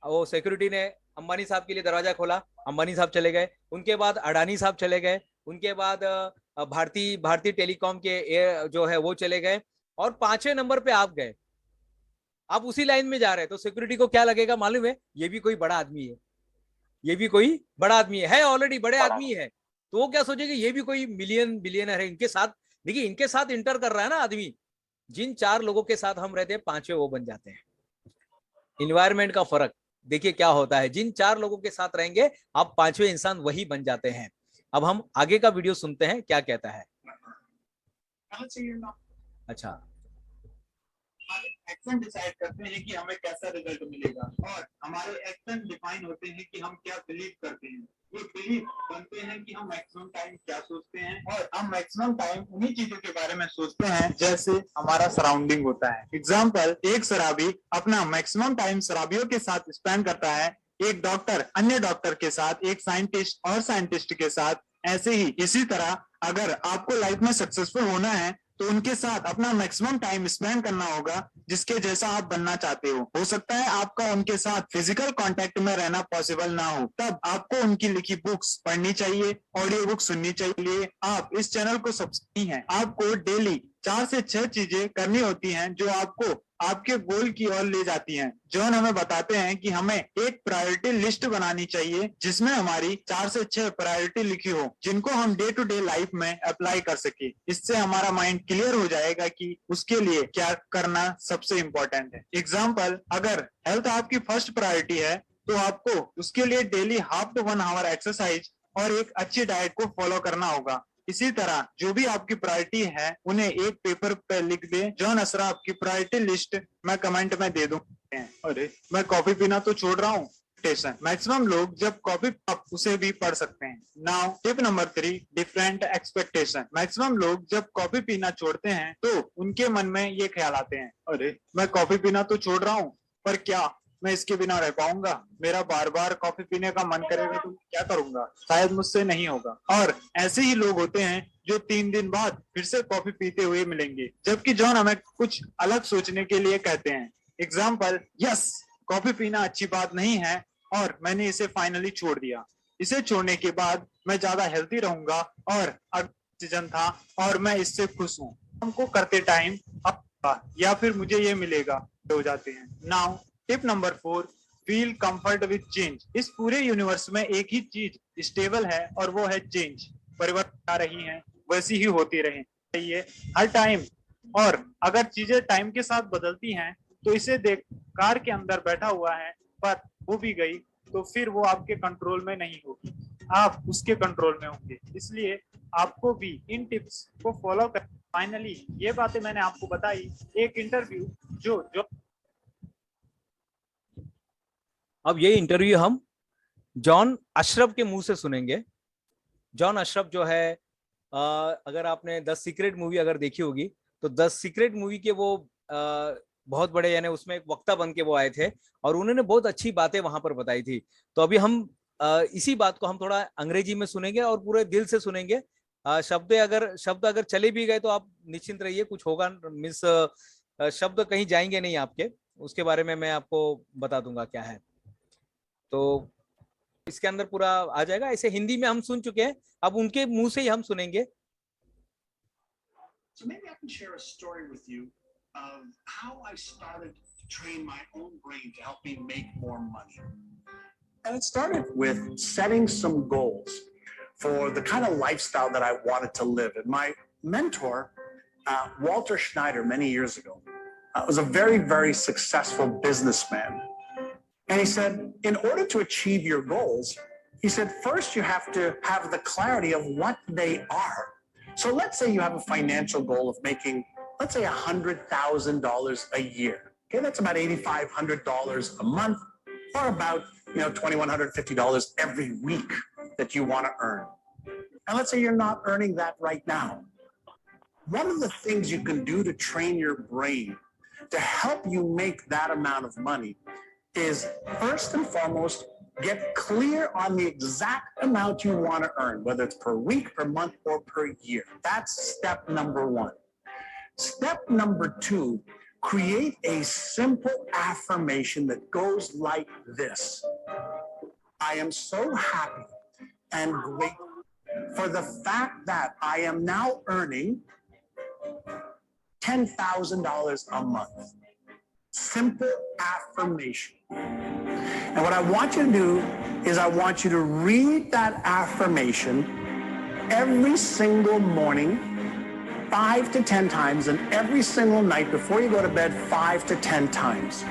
वो सिक्योरिटी ने अंबानी साहब के लिए दरवाजा खोला, अंबानी साहब चले गए। उनके बाद अडानी साहब चले गए। उनके बाद भारतीय टेलीकॉम के जो है वो चले गए, और 5वें नंबर पे आप गए। आप उसी लाइन में जा रहे हैं, तो सिक्योरिटी को क्या लगेगा मालूम है, ये भी कोई बड़ा आदमी है, ये भी कोई बड़ा आदमी है ऑलरेडी बड़े आदमी है। तो वो क्या सोचेगा, ये भी कोई बिलियनर है, इनके साथ, देखिए इनके साथ इंटर कर रहा है ना आदमी। जिन 4 लोगों के साथ हम रहते हैं, 5वें वो बन जाते हैं। इन्वायरमेंट का फर्क देखिए क्या होता है, जिन 4 लोगों के साथ रहेंगे आप 5वें इंसान वही बन जाते हैं। अब हम आगे का वीडियो सुनते हैं क्या कहता है। अच्छा, एक्शन डिसाइड करते हैं कि हमें कैसा रिजल्ट मिलेगा, और हमारे एक्शन डिफाइन होते हैं कि हम क्या बिलीव करते हैं। ये बिलीव बनते हैं कि हम मैक्सिमम टाइम क्या सोचते हैं, और हम मैक्सिमम टाइम उन्हीं चीजों के बारे में सोचते हैं जैसे हमारा सराउंडिंग होता है। एग्जाम्पल, एक शराबी अपना मैक्सिमम टाइम शराबियों के साथ स्पेंड करता है, एक डॉक्टर अन्य डॉक्टर के साथ, एक साइंटिस्ट और साइंटिस्ट के साथ। ऐसे ही इसी तरह अगर आपको लाइफ में सक्सेसफुल होना है तो उनके साथ अपना मैक्सिमम टाइम स्पेंड करना होगा जिसके जैसा आप बनना चाहते हो सकता है आपका उनके साथ फिजिकल कांटेक्ट में रहना पॉसिबल ना हो, तब आपको उनकी लिखी बुक्स पढ़नी चाहिए, ऑडियो बुक सुननी चाहिए। आप इस चैनल को सब्सक्राइब हैं, आपको डेली 4 से 6 चीजें करनी होती हैं जो आपको आपके गोल की ओर ले जाती हैं। जॉन हमें बताते हैं कि हमें एक प्रायोरिटी लिस्ट बनानी चाहिए जिसमें हमारी 4 से 6 प्रायोरिटी लिखी हो, जिनको हम डे टू डे लाइफ में अप्लाई कर सके। इससे हमारा माइंड क्लियर हो जाएगा कि उसके लिए क्या करना सबसे इम्पोर्टेंट है। एग्जाम्पल, अगर हेल्थ आपकी फर्स्ट प्रायोरिटी है तो आपको उसके लिए daily half to 1 hour exercise और एक अच्छी डाइट को फॉलो करना होगा। इसी तरह जो भी आपकी प्रायोरिटी है उन्हें एक पेपर पे लिख दे। जॉन असरा आपकी प्रायोरिटी लिस्ट मैं कमेंट में दे दूं। अरे मैं कॉफी पीना तो छोड़ रहा हूँ। मैक्सिमम लोग जब कॉफी आप उसे भी पढ़ सकते हैं। Now tip number 3, different expectation. Maximum लोग जब कॉफी पीना छोड़ते हैं तो उनके मन में ये ख्याल आते हैं, अरे मैं कॉफी पीना तो छोड़ रहा हूँ, पर क्या मैं इसके बिना रह पाऊंगा? मेरा बार बार कॉफी पीने का मन करेगा तो क्या करूंगा? शायद मुझसे नहीं होगा। और ऐसे ही लोग होते हैं जो 3 दिन बाद फिर से कॉफी पीते हुए मिलेंगे, जबकि जॉन हमें कुछ अलग सोचने के लिए कहते हैं। एग्जाम्पल, यस, कॉफी पीना अच्छी बात नहीं है और मैंने इसे फाइनली छोड़ दिया। इसे छोड़ने के बाद मैं ज्यादा हेल्थी रहूंगा और ऑक्सीजन था और मैं इससे खुश हूँ। हमको करते टाइम या फिर मुझे ये मिलेगा हो जाते हैं। Now tip number 4, feel comfort with change. इस पूरे यूनिवर्स में एक ही चीज स्टेबल है और वो है चेंज। परिवर्तन आ रही है, वैसी ही होती रहे चाहिए हर टाइम। और अगर चीजें टाइम के साथ बदलती हैं तो इसे देख कार के अंदर बैठा हुआ है पर वो भी गई तो फिर वो आपके कंट्रोल में नहीं होगी, आप उसके कंट्रोल में होंगे। इसलिए आपको भी इन टिप्स को फॉलो कर। फाइनली ये बातें मैंने आपको बताई एक इंटरव्यू जो अब ये इंटरव्यू हम जॉन अशरफ के मुंह से सुनेंगे। जॉन अशरफ जो है, अगर आपने द सीक्रेट मूवी अगर देखी होगी तो द सीक्रेट मूवी के वो बहुत बड़े, यानी उसमें एक वक्ता बन के वो आए थे और उन्होंने बहुत अच्छी बातें वहां पर बताई थी। तो अभी हम इसी बात को हम थोड़ा अंग्रेजी में सुनेंगे और पूरे दिल से सुनेंगे। शब्द अगर चले भी गए तो आप निश्चिंत रहिए, कुछ होगा मिस, शब्द कहीं जाएंगे नहीं आपके, उसके बारे में मैं आपको बता दूंगा क्या है। तो इसके अंदर पूरा आ जाएगा। ऐसे हिंदी में हम सुन चुके हैं, अब उनके मुंह से ही हम सुनेंगे। So maybe I can share a story with you of how I started to train my own brain to help me make more money. And it started with setting some goals for the kind of lifestyle that I wanted to live. And my mentor, Walter Schneider, many years ago, was a very, very successful businessman. And he said, in order to achieve your goals, he said, first you have to have the clarity of what they are. So let's say you have a financial goal of making, let's say $100,000 a year. Okay, that's about $8,500 a month, or about $2,150 every week that you want to earn. And let's say you're not earning that right now. One of the things you can do to train your brain to help you make that amount of money is, first and foremost, get clear on the exact amount you want to earn, whether it's per week, per month, or per year. That's step number one. Step number two, create a simple affirmation that goes like this. I am so happy and grateful for the fact that I am now earning $10,000 a month. Simple affirmation. And what I want you to do is I want you to read that affirmation every single morning 5 to 10 times, and every single night before you go to bed 5 to 10 times.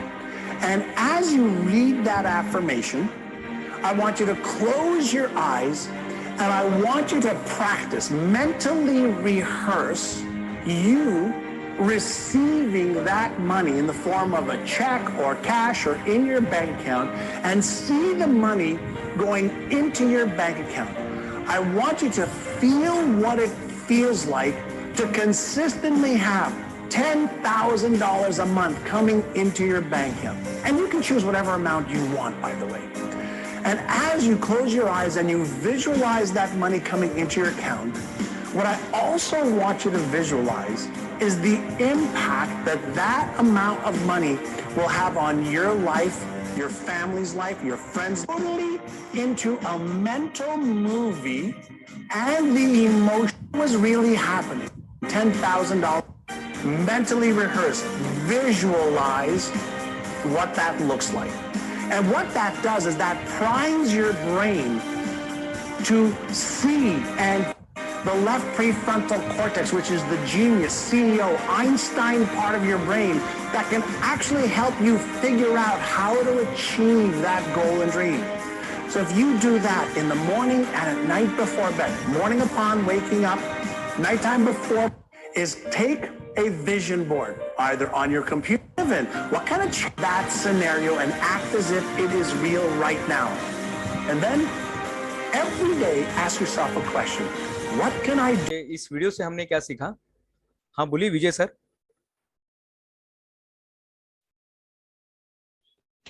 And as you read that affirmation, I want you to close your eyes and I want you to practice, mentally rehearse you receiving that money in the form of a check or cash or in your bank account, and see the money going into your bank account. I want you to feel what it feels like to consistently have $10,000 a month coming into your bank account. And you can choose whatever amount you want, by the way. And as you close your eyes and you visualize that money coming into your account, what I also want you to visualize is the impact that that amount of money will have on your life, your family's life, your friends, totally into a mental movie, and the emotion was really happening. $10,000, mentally rehearse, visualize what that looks like. And what that does is that primes your brain to see, and the left prefrontal cortex, which is the genius, CEO, Einstein part of your brain, that can actually help you figure out how to achieve that goal and dream. So if you do that in the morning and at night before bed, morning upon waking up, nighttime before, is take a vision board, either on your computer, what kind of that scenario, and act as if it is real right now. And then every day ask yourself a question. What can I do? इस video से हमने क्या सीखा? हाँ बोलिए विजय sir.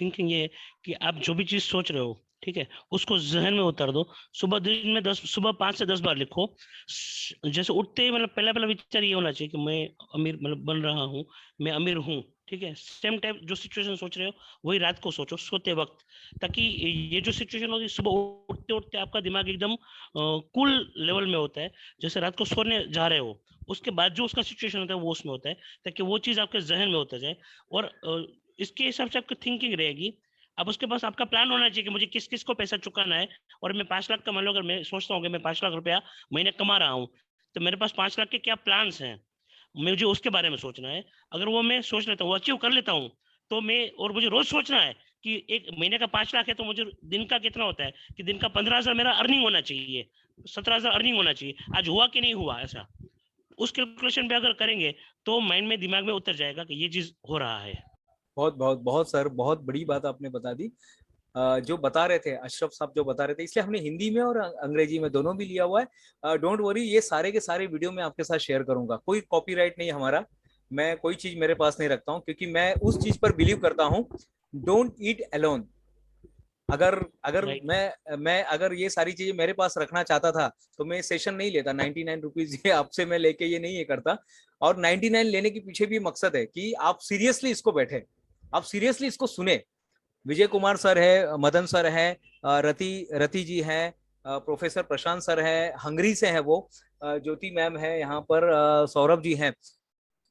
Thinking ये है कि आप जो भी चीज सोच रहे हो, ठीक है, उसको जहन में उतार दो। सुबह 5 से 10 बार लिखो। जैसे उठते ही मतलब पहला विचार ये होना चाहिए कि मैं अमीर मतलब बन रहा हूँ, मैं अमीर हूँ, ठीक है। सेम टाइप जो सिचुएशन सोच रहे हो वही रात को सोचो सोते वक्त, ताकि ये जो सिचुएशन होगी सुबह उठते उठते आपका दिमाग एकदम कूल लेवल में होता है। जैसे रात को सोने जा रहे हो उसके बाद जो उसका सिचुएशन होता है वो उसमें होता है, ताकि वो चीज आपके जहन में होता जाए। और इसके हिसाब से आपकी थिंकिंग रहेगी। अब उसके पास आपका प्लान होना चाहिए कि मुझे किस किस को पैसा चुकाना है। और मैं 5 लाख का, मान लो अगर मैं सोचता हूँ कि मैं 5 लाख रुपया महीने कमा रहा हूँ, तो मेरे पास 5 लाख के क्या प्लान्स हैं, मुझे उसके बारे में सोचना है। अगर वो मैं सोच लेता हूँ, अचीव कर लेता हूँ, तो और मुझे रोज सोचना है कि एक महीने का 5 लाख है तो मुझे दिन का कितना होता है, कि दिन का 15,000 मेरा अर्निंग होना चाहिए, 17,000 अर्निंग होना चाहिए। आज हुआ कि नहीं हुआ, ऐसा उस कैलकुलेशन पे अगर करेंगे तो माइंड में, दिमाग में उतर जाएगा कि ये चीज हो रहा है। बहुत बहुत बहुत सर, बहुत बड़ी बात आपने बता दी। जो बता रहे थे अशरफ साहब, जो बता रहे थे, इसलिए हमने हिंदी में और अंग्रेजी में दोनों भी लिया हुआ है। डोंट वरी, ये सारे के सारे वीडियो में आपके साथ शेयर करूंगा। कोई कॉपीराइट नहीं है हमारा, मैं कोई चीज मेरे पास नहीं रखता हूँ, क्योंकि मैं उस चीज पर बिलीव करता हूँ, डोंट ईट अलोन। अगर मैं अगर ये सारी चीजें मेरे पास रखना चाहता था तो मैं सेशन नहीं लेता। 99 रुपीज ये आपसे मैं लेके ये नहीं करता। और 99 लेने के पीछे भी मकसद है कि आप सीरियसली इसको बैठे, आप सीरियसली इसको सुने। विजय कुमार सर है, मदन सर है, रति जी है, प्रोफेसर प्रशांत सर है, हंगरी से है वो, ज्योति मैम है यहाँ पर, सौरभ जी हैं।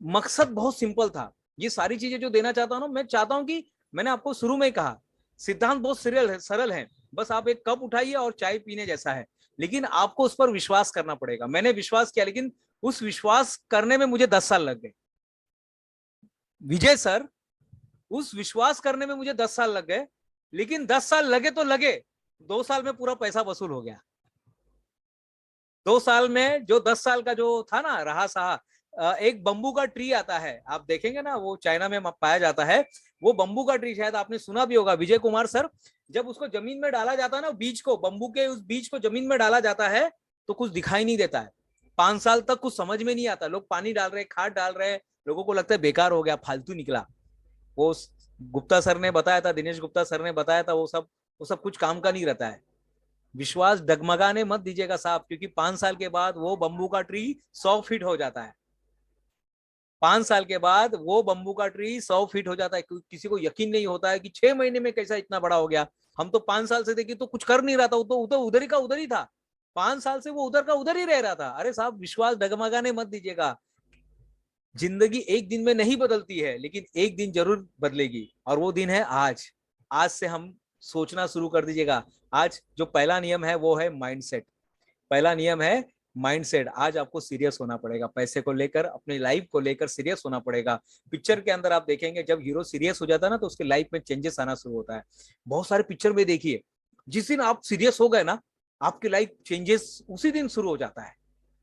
मकसद बहुत सिंपल था। ये सारी चीजें जो देना चाहता हूँ ना, मैं चाहता हूँ कि, मैंने आपको शुरू में ही कहा, सिद्धांत बहुत सरल है। बस आप एक कप उठाइए और चाय पीने जैसा है, लेकिन आपको उस पर विश्वास करना पड़ेगा। मैंने विश्वास किया, लेकिन उस विश्वास करने में मुझे 10 साल लग गए। विजय सर, उस विश्वास करने में मुझे 10 साल लग गए, लेकिन 10 साल लगे तो लगे, 2 साल में पूरा पैसा वसूल हो गया। 2 साल में जो 10 साल का जो था ना रहा सहा, एक बंबू का ट्री आता है, आप देखेंगे ना, वो चाइना में पाया जाता है। वो बंबू का ट्री, शायद आपने सुना भी होगा, विजय कुमार सर, जब उसको जमीन में डाला जाता है ना, बीज को, बंबू के उस बीज को जमीन में डाला जाता है तो कुछ दिखाई नहीं देता है। 5 साल तक कुछ समझ में नहीं आता, लोग पानी डाल रहे, खाद डाल रहे, लोगों को लगता है बेकार हो गया, फालतू निकला। वो गुप्ता सर ने बताया था, दिनेश गुप्ता सर ने बताया था, वो सब कुछ काम का नहीं रहता है। विश्वास डगमगाने मत दीजिएगा साहब, क्योंकि 5 साल के बाद वो बंबू का ट्री 100 फीट हो जाता है। 5 साल के बाद वो बंबू का ट्री 100 फीट हो जाता है। किसी को यकीन नहीं होता है कि 6 महीने में कैसा इतना बड़ा हो गया। हम तो 5 साल से देखिए तो कुछ कर नहीं रहा था, वो तो उधर ही का उधर ही था। 5 साल से वो उधर का उधर ही रह रहा था। अरे साहब, विश्वास डगमगाने मत दीजिएगा। जिंदगी एक दिन में नहीं बदलती है, लेकिन एक दिन जरूर बदलेगी, और वो दिन है आज। आज से हम सोचना शुरू कर दीजिएगा। आज जो पहला नियम है वो है माइंडसेट। पहला नियम है माइंडसेट। आज आपको सीरियस होना पड़ेगा, पैसे को लेकर, अपनी लाइफ को लेकर सीरियस होना पड़ेगा। पिक्चर के अंदर आप देखेंगे, जब हीरो सीरियस हो जाता है ना, तो उसके लाइफ में चेंजेस आना शुरू होता है। बहुत सारे पिक्चर में देखिए, जिस दिन आप सीरियस हो गए ना, आपकी लाइफ चेंजेस उसी दिन शुरू हो जाता है।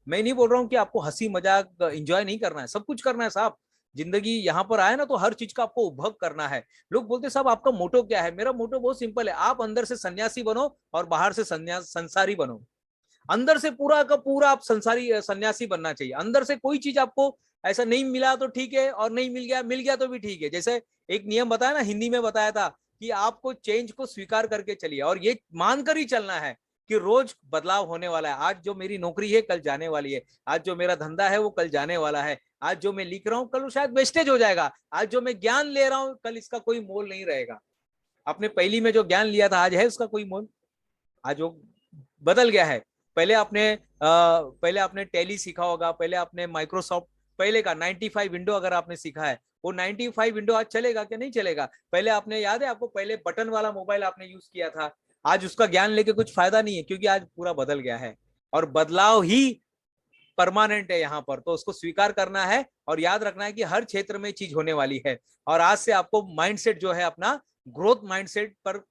मैं नहीं बोल रहा हूँ कि आपको हंसी मजाक एंजॉय नहीं करना है, सब कुछ करना है साहब। जिंदगी यहाँ पर आए ना, तो हर चीज का आपको उपभोग करना है। लोग बोलते साहब आपका मोटो क्या है? मेरा मोटो बहुत सिंपल है, आप अंदर से सन्यासी बनो और बाहर से संसारी बनो। अंदर से पूरा का पूरा आप संसारी सन्यासी बनना चाहिए। अंदर से कोई चीज आपको ऐसा नहीं मिला तो ठीक है, और नहीं मिल गया तो भी ठीक है। जैसे एक नियम बताया ना, हिंदी में बताया था कि आपको चेंज को स्वीकार करके चलिए, और ये मानकर ही चलना है कि रोज बदलाव होने वाला है। आज जो मेरी नौकरी है कल जाने वाली है, आज जो मेरा धंधा है वो कल जाने वाला है, आज जो मैं लिख रहा हूँ कल शायद वेस्टेज हो जाएगा, आज जो मैं ज्ञान ले रहा हूँ कल इसका कोई मोल नहीं रहेगा। आपने पहली में जो ज्ञान लिया था, आज है उसका कोई मोल? आज वो बदल गया है। पहले आपने टैली सीखा होगा, पहले आपने माइक्रोसॉफ्ट पहले का 95 विंडो अगर आपने सीखा है, वो 95 विंडो आज चलेगा क्या? नहीं चलेगा। पहले आपने, याद है आपको, पहले बटन वाला मोबाइल आपने यूज किया था, आज उसका ज्ञान लेके कुछ फायदा नहीं है, क्योंकि आज पूरा बदल गया है। और बदलाव ही परमानेंट है यहाँ पर, तो उसको स्वीकार करना है और याद रखना है कि हर क्षेत्र में चीज होने वाली है। और आज से आपको माइंडसेट जो है अपना ग्रोथ माइंडसेट पर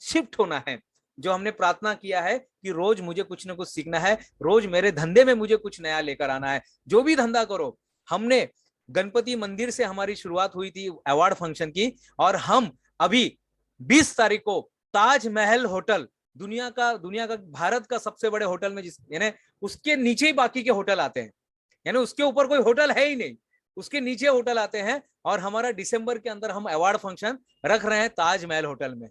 शिफ्ट होना है। जो हमने प्रार्थना किया है कि रोज मुझे कुछ ना कुछ सीखना है, रोज मेरे धंधे में मुझे कुछ नया लेकर आना है। जो भी धंधा करो, हमने गणपति मंदिर से हमारी शुरुआत हुई थी अवार्ड फंक्शन की, और हम अभी 20 तारीख को ताजमहल होटल, दुनिया का भारत का सबसे बड़े होटल में, यानी उसके नीचे ही बाकी के होटल आते हैं, यानी उसके ऊपर कोई होटल है ही नहीं, उसके नीचे होटल आते हैं। और हमारा दिसंबर के अंदर हम अवार्ड फंक्शन रख रहे हैं ताजमहल होटल में।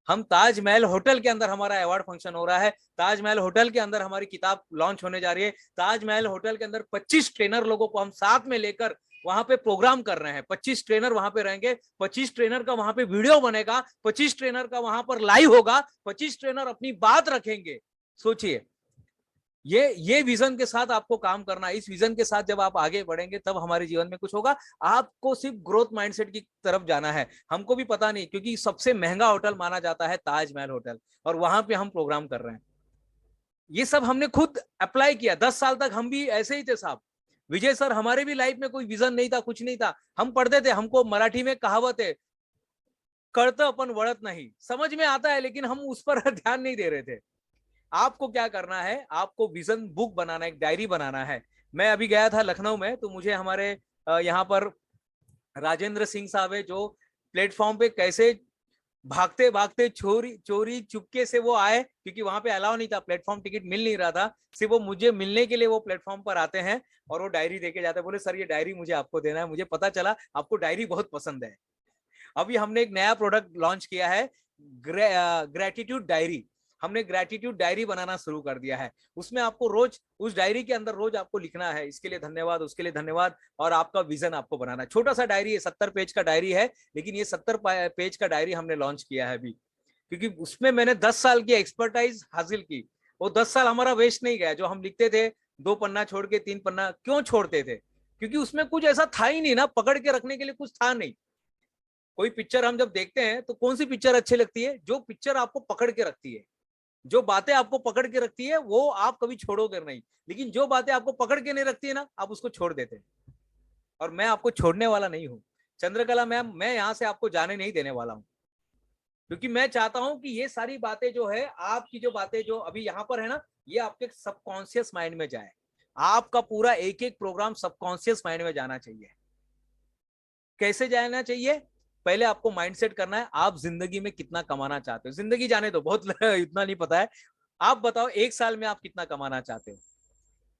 हम ताजमहल होटल के अंदर हमारा अवार्ड फंक्शन हो रहा है। ताजमहल होटल के अंदर हमारी किताब लॉन्च होने जा रही है। ताजमहल होटल के अंदर 25 ट्रेनर लोगों को हम साथ में लेकर वहां पे प्रोग्राम कर रहे हैं। 25 ट्रेनर वहां पे रहेंगे, 25 ट्रेनर का वहां पे वीडियो बनेगा, 25 ट्रेनर का वहां पर लाइव होगा, 25 ट्रेनर अपनी बात रखेंगे। सोचिए, ये विजन के साथ आपको काम करना है। इस विजन के साथ जब आप आगे बढ़ेंगे तब हमारे जीवन में कुछ होगा। आपको सिर्फ ग्रोथ माइंडसेट की तरफ जाना है। हमको भी पता नहीं, क्योंकि सबसे महंगा होटल माना जाता है ताजमहल होटल, और वहां पे हम प्रोग्राम कर रहे हैं। ये सब हमने खुद अप्लाई किया। 10 साल तक हम भी ऐसे ही थे साहब। विजय सर, हमारे भी लाइफ में कोई विजन नहीं था, कुछ नहीं था। हम पढ़ते थे, हमको मराठी में कहावत है, करत अपन वळत नहीं, समझ में आता है, लेकिन हम उस पर ध्यान नहीं दे रहे थे। आपको क्या करना है? आपको विजन बुक बनाना, एक डायरी बनाना है। मैं अभी गया था लखनऊ में, तो मुझे हमारे यहाँ पर राजेंद्र सिंह साहब है, जो प्लेटफॉर्म पे कैसे भागते भागते चोरी चुपके से वो आए, क्योंकि वहां पे अलाउ नहीं था, प्लेटफॉर्म टिकट मिल नहीं रहा था। सिर्फ वो मुझे मिलने के लिए वो प्लेटफॉर्म पर आते हैं और वो डायरी देके जाते हैं। बोले सर ये डायरी मुझे आपको देना है, मुझे पता चला आपको डायरी बहुत पसंद है। अभी हमने एक नया प्रोडक्ट लॉन्च किया है, ग्रेटिट्यूड डायरी। हमने ग्रेटिट्यूड डायरी बनाना शुरू कर दिया है। उसमें आपको रोज, उस डायरी के अंदर रोज आपको लिखना है, इसके लिए धन्यवाद, उसके लिए धन्यवाद, और आपका विजन आपको बनाना है। छोटा सा डायरी है, 70 पेज का डायरी है, लेकिन ये 70 पेज का डायरी हमने लॉन्च किया है अभी, क्योंकि उसमें मैंने 10 साल की एक्सपर्टाइज हासिल की। वो 10 साल हमारा वेस्ट नहीं गया। जो हम लिखते थे 2 पन्ना छोड़ के 3 पन्ना क्यों छोड़ते थे? क्योंकि उसमें कुछ ऐसा था ही नहीं ना, पकड़ के रखने के लिए कुछ था नहीं। कोई पिक्चर हम जब देखते हैं तो कौन सी पिक्चर अच्छी लगती है? जो पिक्चर आपको पकड़ के रखती है, जो बातें आपको पकड़ के रखती है वो आप कभी छोड़ोगे नहीं। लेकिन जो बातें आपको पकड़ के नहीं रखती है ना, आप उसको छोड़ देते हैं। और मैं आपको छोड़ने वाला नहीं हूँ चंद्रकला मैम, मैं यहाँ से आपको जाने नहीं देने वाला हूँ, क्योंकि मैं चाहता हूं कि ये सारी बातें जो है, आपकी जो बातें जो अभी यहाँ पर है ना, ये आपके सबकॉन्शियस माइंड में जाए। आपका पूरा एक एक प्रोग्राम सबकॉन्शियस माइंड में जाना चाहिए। कैसे जाना चाहिए? पहले आपको माइंडसेट करना है, आप जिंदगी में कितना कमाना चाहते हो। जिंदगी जाने दो, बहुत इतना नहीं पता है। आप बताओ 1 साल में आप कितना कमाना चाहते हो?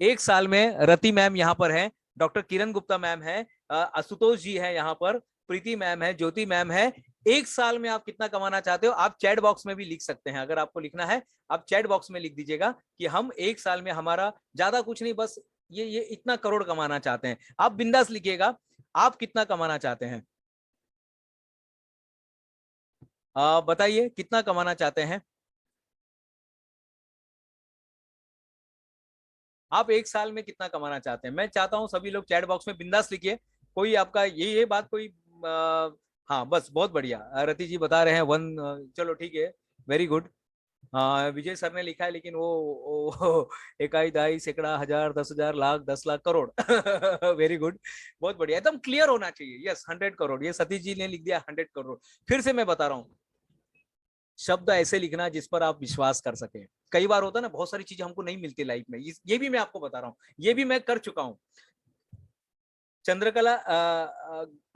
1 साल में रति मैम यहाँ पर है, डॉक्टर किरण गुप्ता मैम है, आशुतोष जी है यहाँ पर, प्रीति मैम है, ज्योति मैम है। 1 साल में आप कितना कमाना चाहते हो? आप चैट बॉक्स में भी लिख सकते हैं। अगर आपको लिखना है आप चैट बॉक्स में लिख दीजिएगा कि हम 1 साल में हमारा ज्यादा कुछ नहीं, बस ये इतना करोड़ कमाना चाहते हैं। आप बिंदास लिखिएगा आप कितना कमाना चाहते हैं। बताइए कितना कमाना चाहते हैं आप? 1 साल में कितना कमाना चाहते हैं? मैं चाहता हूं सभी लोग चैट बॉक्स में बिंदास लिखिए। कोई आपका ये बात कोई हाँ बस बहुत बढ़िया। रति जी बता रहे हैं 1, चलो ठीक है, वेरी गुड। विजय सर ने लिखा है, लेकिन वो इकाई, दाई, सैकड़ा, हजार, 10,000, लाख, 10 लाख, करोड़। वेरी गुड, बहुत बढ़िया, एकदम क्लियर होना चाहिए। यस 100 करोड़, ये सतीश जी ने लिख दिया 100 करोड़। फिर से मैं बता रहा हूँ, शब्द ऐसे लिखना जिस पर आप विश्वास कर सके। कई बार होता है ना, बहुत सारी चीजें हमको नहीं मिलती लाइफ में, ये भी मैं आपको बता रहा हूँ, ये भी मैं कर चुका हूँ। चंद्रकला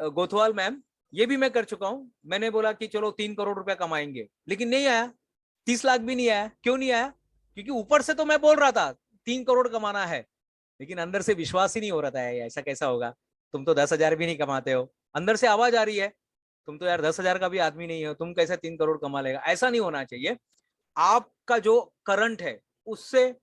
गोथवाल मैम, ये भी मैं कर चुका हूँ। मैंने बोला कि चलो 3 करोड़ रुपया कमाएंगे, लेकिन नहीं आया। 30 लाख भी नहीं आया। क्यों नहीं आया? क्योंकि ऊपर से तो मैं बोल रहा था 3 करोड़ कमाना है, लेकिन अंदर से विश्वास ही नहीं हो रहा था। ऐसा कैसा होगा, तुम तो 10,000 भी नहीं कमाते हो। अंदर से आवाज आ रही है, तुम तो यार 10,000 का भी आदमी नहीं हो, तुम कैसे 3 करोड़ कमा लेगा। ऐसा नहीं होना चाहिए। आपका जो करंट है उससे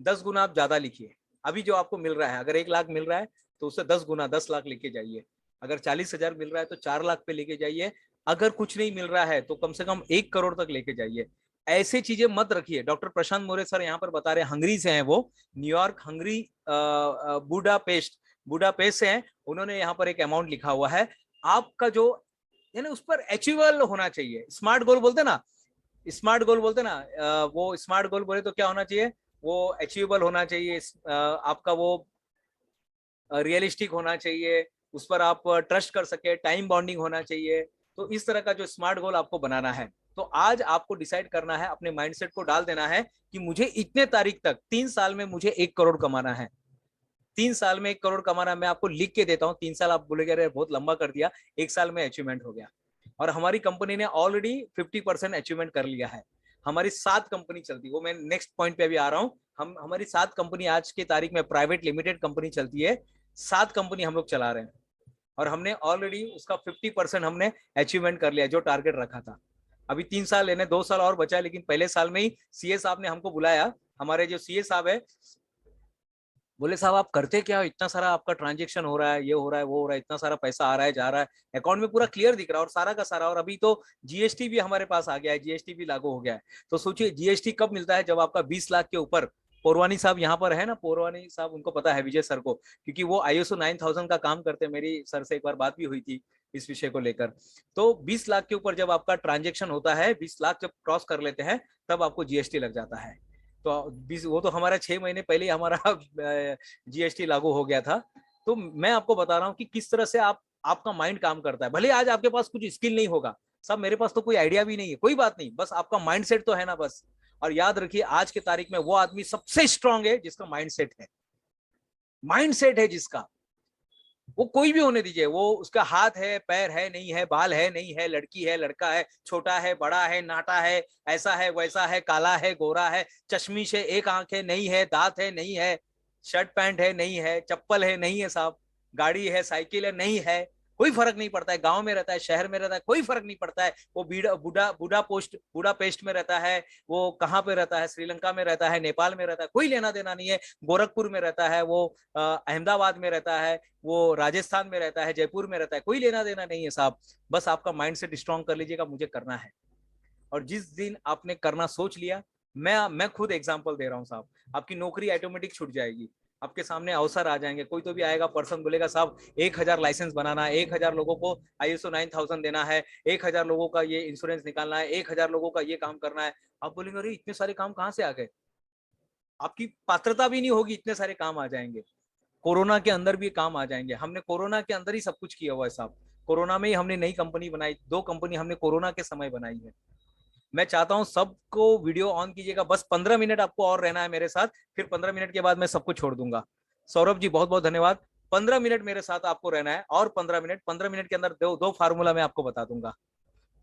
10 गुना आप ज्यादा लिखिए। अभी जो आपको मिल रहा है, अगर 1 लाख मिल रहा है तो उससे 10 गुना 10 लाख लेके जाइए। अगर 40,000 मिल रहा है तो 4 लाख पे लेके जाइए। अगर कुछ नहीं मिल रहा है तो कम से कम 1 करोड़ तक लेके जाइए। ऐसे चीजें मत रखिए। डॉक्टर प्रशांत मोरे सर यहाँ पर बता रहे हैं, हंगरी से हैं वो, न्यूयॉर्क, हंगरी, बुडापेस्ट से हैं। उन्होंने यहाँ पर एक अमाउंट लिखा हुआ है। आपका जो यानी उस पर अचीवेबल होना चाहिए। स्मार्ट गोल बोलते ना, स्मार्ट गोल बोलते ना, वो स्मार्ट गोल बोले तो क्या होना चाहिए? वो अचीवेबल होना चाहिए। आपका वो रियलिस्टिक होना चाहिए, उस पर आप ट्रस्ट कर सके, टाइम बॉन्डिंग होना चाहिए। तो इस तरह का जो स्मार्ट गोल आपको बनाना है, तो आज आपको डिसाइड करना है, अपने माइंडसेट को डाल देना है कि मुझे इतने तारीख तक 3 साल में मुझे 1 करोड़ कमाना है। 3 साल में 1 करोड़ कमाना। मैं आपको लिख के देता हूँ। 3 साल आप बोलेंगे अरे बहुत लंबा कर दिया, 1 साल में अचीवमेंट हो गया। और हमारी कंपनी ने ऑलरेडी 50% अचीवमेंट कर लिया है। हमारी 7 कंपनी चलती है, वो मैं नेक्स्ट पॉइंट पे अभी आ रहा हूँ। हमारी 7 कंपनी आज की तारीख में प्राइवेट लिमिटेड कंपनी चलती है। 7 कंपनी हम लोग चला रहे हैं और हमने ऑलरेडी उसका 50% हमने अचीवमेंट कर लिया, जो टारगेट रखा था। अभी 3 साल लेने, 2 साल और बचा है, लेकिन पहले साल में ही सीए साहब ने हमको बुलाया। हमारे जो सीए साहब है, बोले साहब आप करते क्या हो, इतना सारा आपका ट्रांजेक्शन हो रहा है, ये हो रहा है, वो हो रहा है, इतना सारा पैसा आ रहा है, जा रहा है, अकाउंट में पूरा क्लियर दिख रहा है और सारा का सारा। और अभी तो जीएसटी भी हमारे पास आ गया है, जीएसटी भी लागू हो गया है। तो सोचिए जीएसटी कब मिलता है? जब आपका 20 लाख के ऊपर। पोरवानी साहब यहाँ पर है ना, पोरवानी साहब, उनको पता है विजय सर को, क्योंकि वो ISO 9000 का काम करते हैं। मेरी सर से एक बार बात भी हुई थी इस विषय को लेकर। तो 20 लाख के ऊपर जब आपका ट्रांजेक्शन होता है, 20 लाख जब क्रॉस कर लेते हैं, तब आपको जीएसटी लग जाता है। तो वो तो हमारा 6 महीने पहले ही हमारा जीएसटी लागू हो गया था। तो मैं आपको बता रहा हूँ कि किस तरह से आपका माइंड काम करता है। भले आज आपके पास कुछ स्किल नहीं होगा, सब मेरे पास तो कोई आइडिया भी नहीं है, कोई बात नहीं, बस आपका माइंडसेट तो है ना बस। और याद रखिए आज की तारीख में वो आदमी सबसे स्ट्रांग है जिसका माइंडसेट है। माइंडसेट है जिसका, वो कोई भी होने दीजिए, वो उसका हाथ है, पैर है, नहीं है, बाल है, नहीं है, लड़की है, लड़का है, छोटा है, बड़ा है, नाटा है, ऐसा है, वैसा है, काला है, गोरा है, चश्मिश है, एक आंख है, नहीं है, दांत है, नहीं है, शर्ट पैंट है, नहीं है, चप्पल है, नहीं है साहब, गाड़ी है, साइकिल है, नहीं है, कोई फर्क नहीं पड़ता है। गांव में रहता है, शहर में रहता है, कोई फर्क नहीं पड़ता है। वो बूढ़ा पेस्ट में रहता है, वो कहाँ पे रहता है, श्रीलंका में रहता है, नेपाल में रहता है, कोई लेना देना नहीं है। गोरखपुर में रहता है, वो अहमदाबाद में रहता है, वो राजस्थान में रहता है, जयपुर में रहता है, कोई लेना देना नहीं है साहब। बस आपका माइंडसेट स्ट्रांग कर लीजिएगा, मुझे करना है। और जिस दिन आपने करना सोच लिया, मैं खुद एग्जांपल दे रहा हूँ साहब, आपकी नौकरी ऑटोमेटिक छूट जाएगी। आपके सामने अवसर आ जाएंगे। कोई तो भी आएगा पर्सन बोलेगा साहब 1000 लाइसेंस बनाना है, 1000 लोगों को ISO 9000 देना है, 1000 लोगों का ये इंश्योरेंस निकालना है, 1000 लोगों का ये काम करना है। आप बोलेंगे अरे इतने सारे काम कहाँ से आ गए? आपकी पात्रता भी नहीं होगी, इतने सारे काम आ जाएंगे। कोरोना के अंदर भी काम आ जाएंगे। हमने कोरोना के अंदर ही सब कुछ किया हुआ है साहब। कोरोना में ही हमने नई कंपनी बनाई, 2 कंपनी हमने कोरोना के समय बनाई है। मैं चाहता हूं सबको वीडियो ऑन कीजिएगा, बस 15 मिनट आपको और रहना है मेरे साथ, फिर 15 मिनट के बाद मैं सबको छोड़ दूंगा। सौरभ जी बहुत बहुत धन्यवाद। 15 मिनट मेरे साथ आपको रहना है और 15 मिनट के अंदर दो फार्मूला मैं आपको बता दूंगा।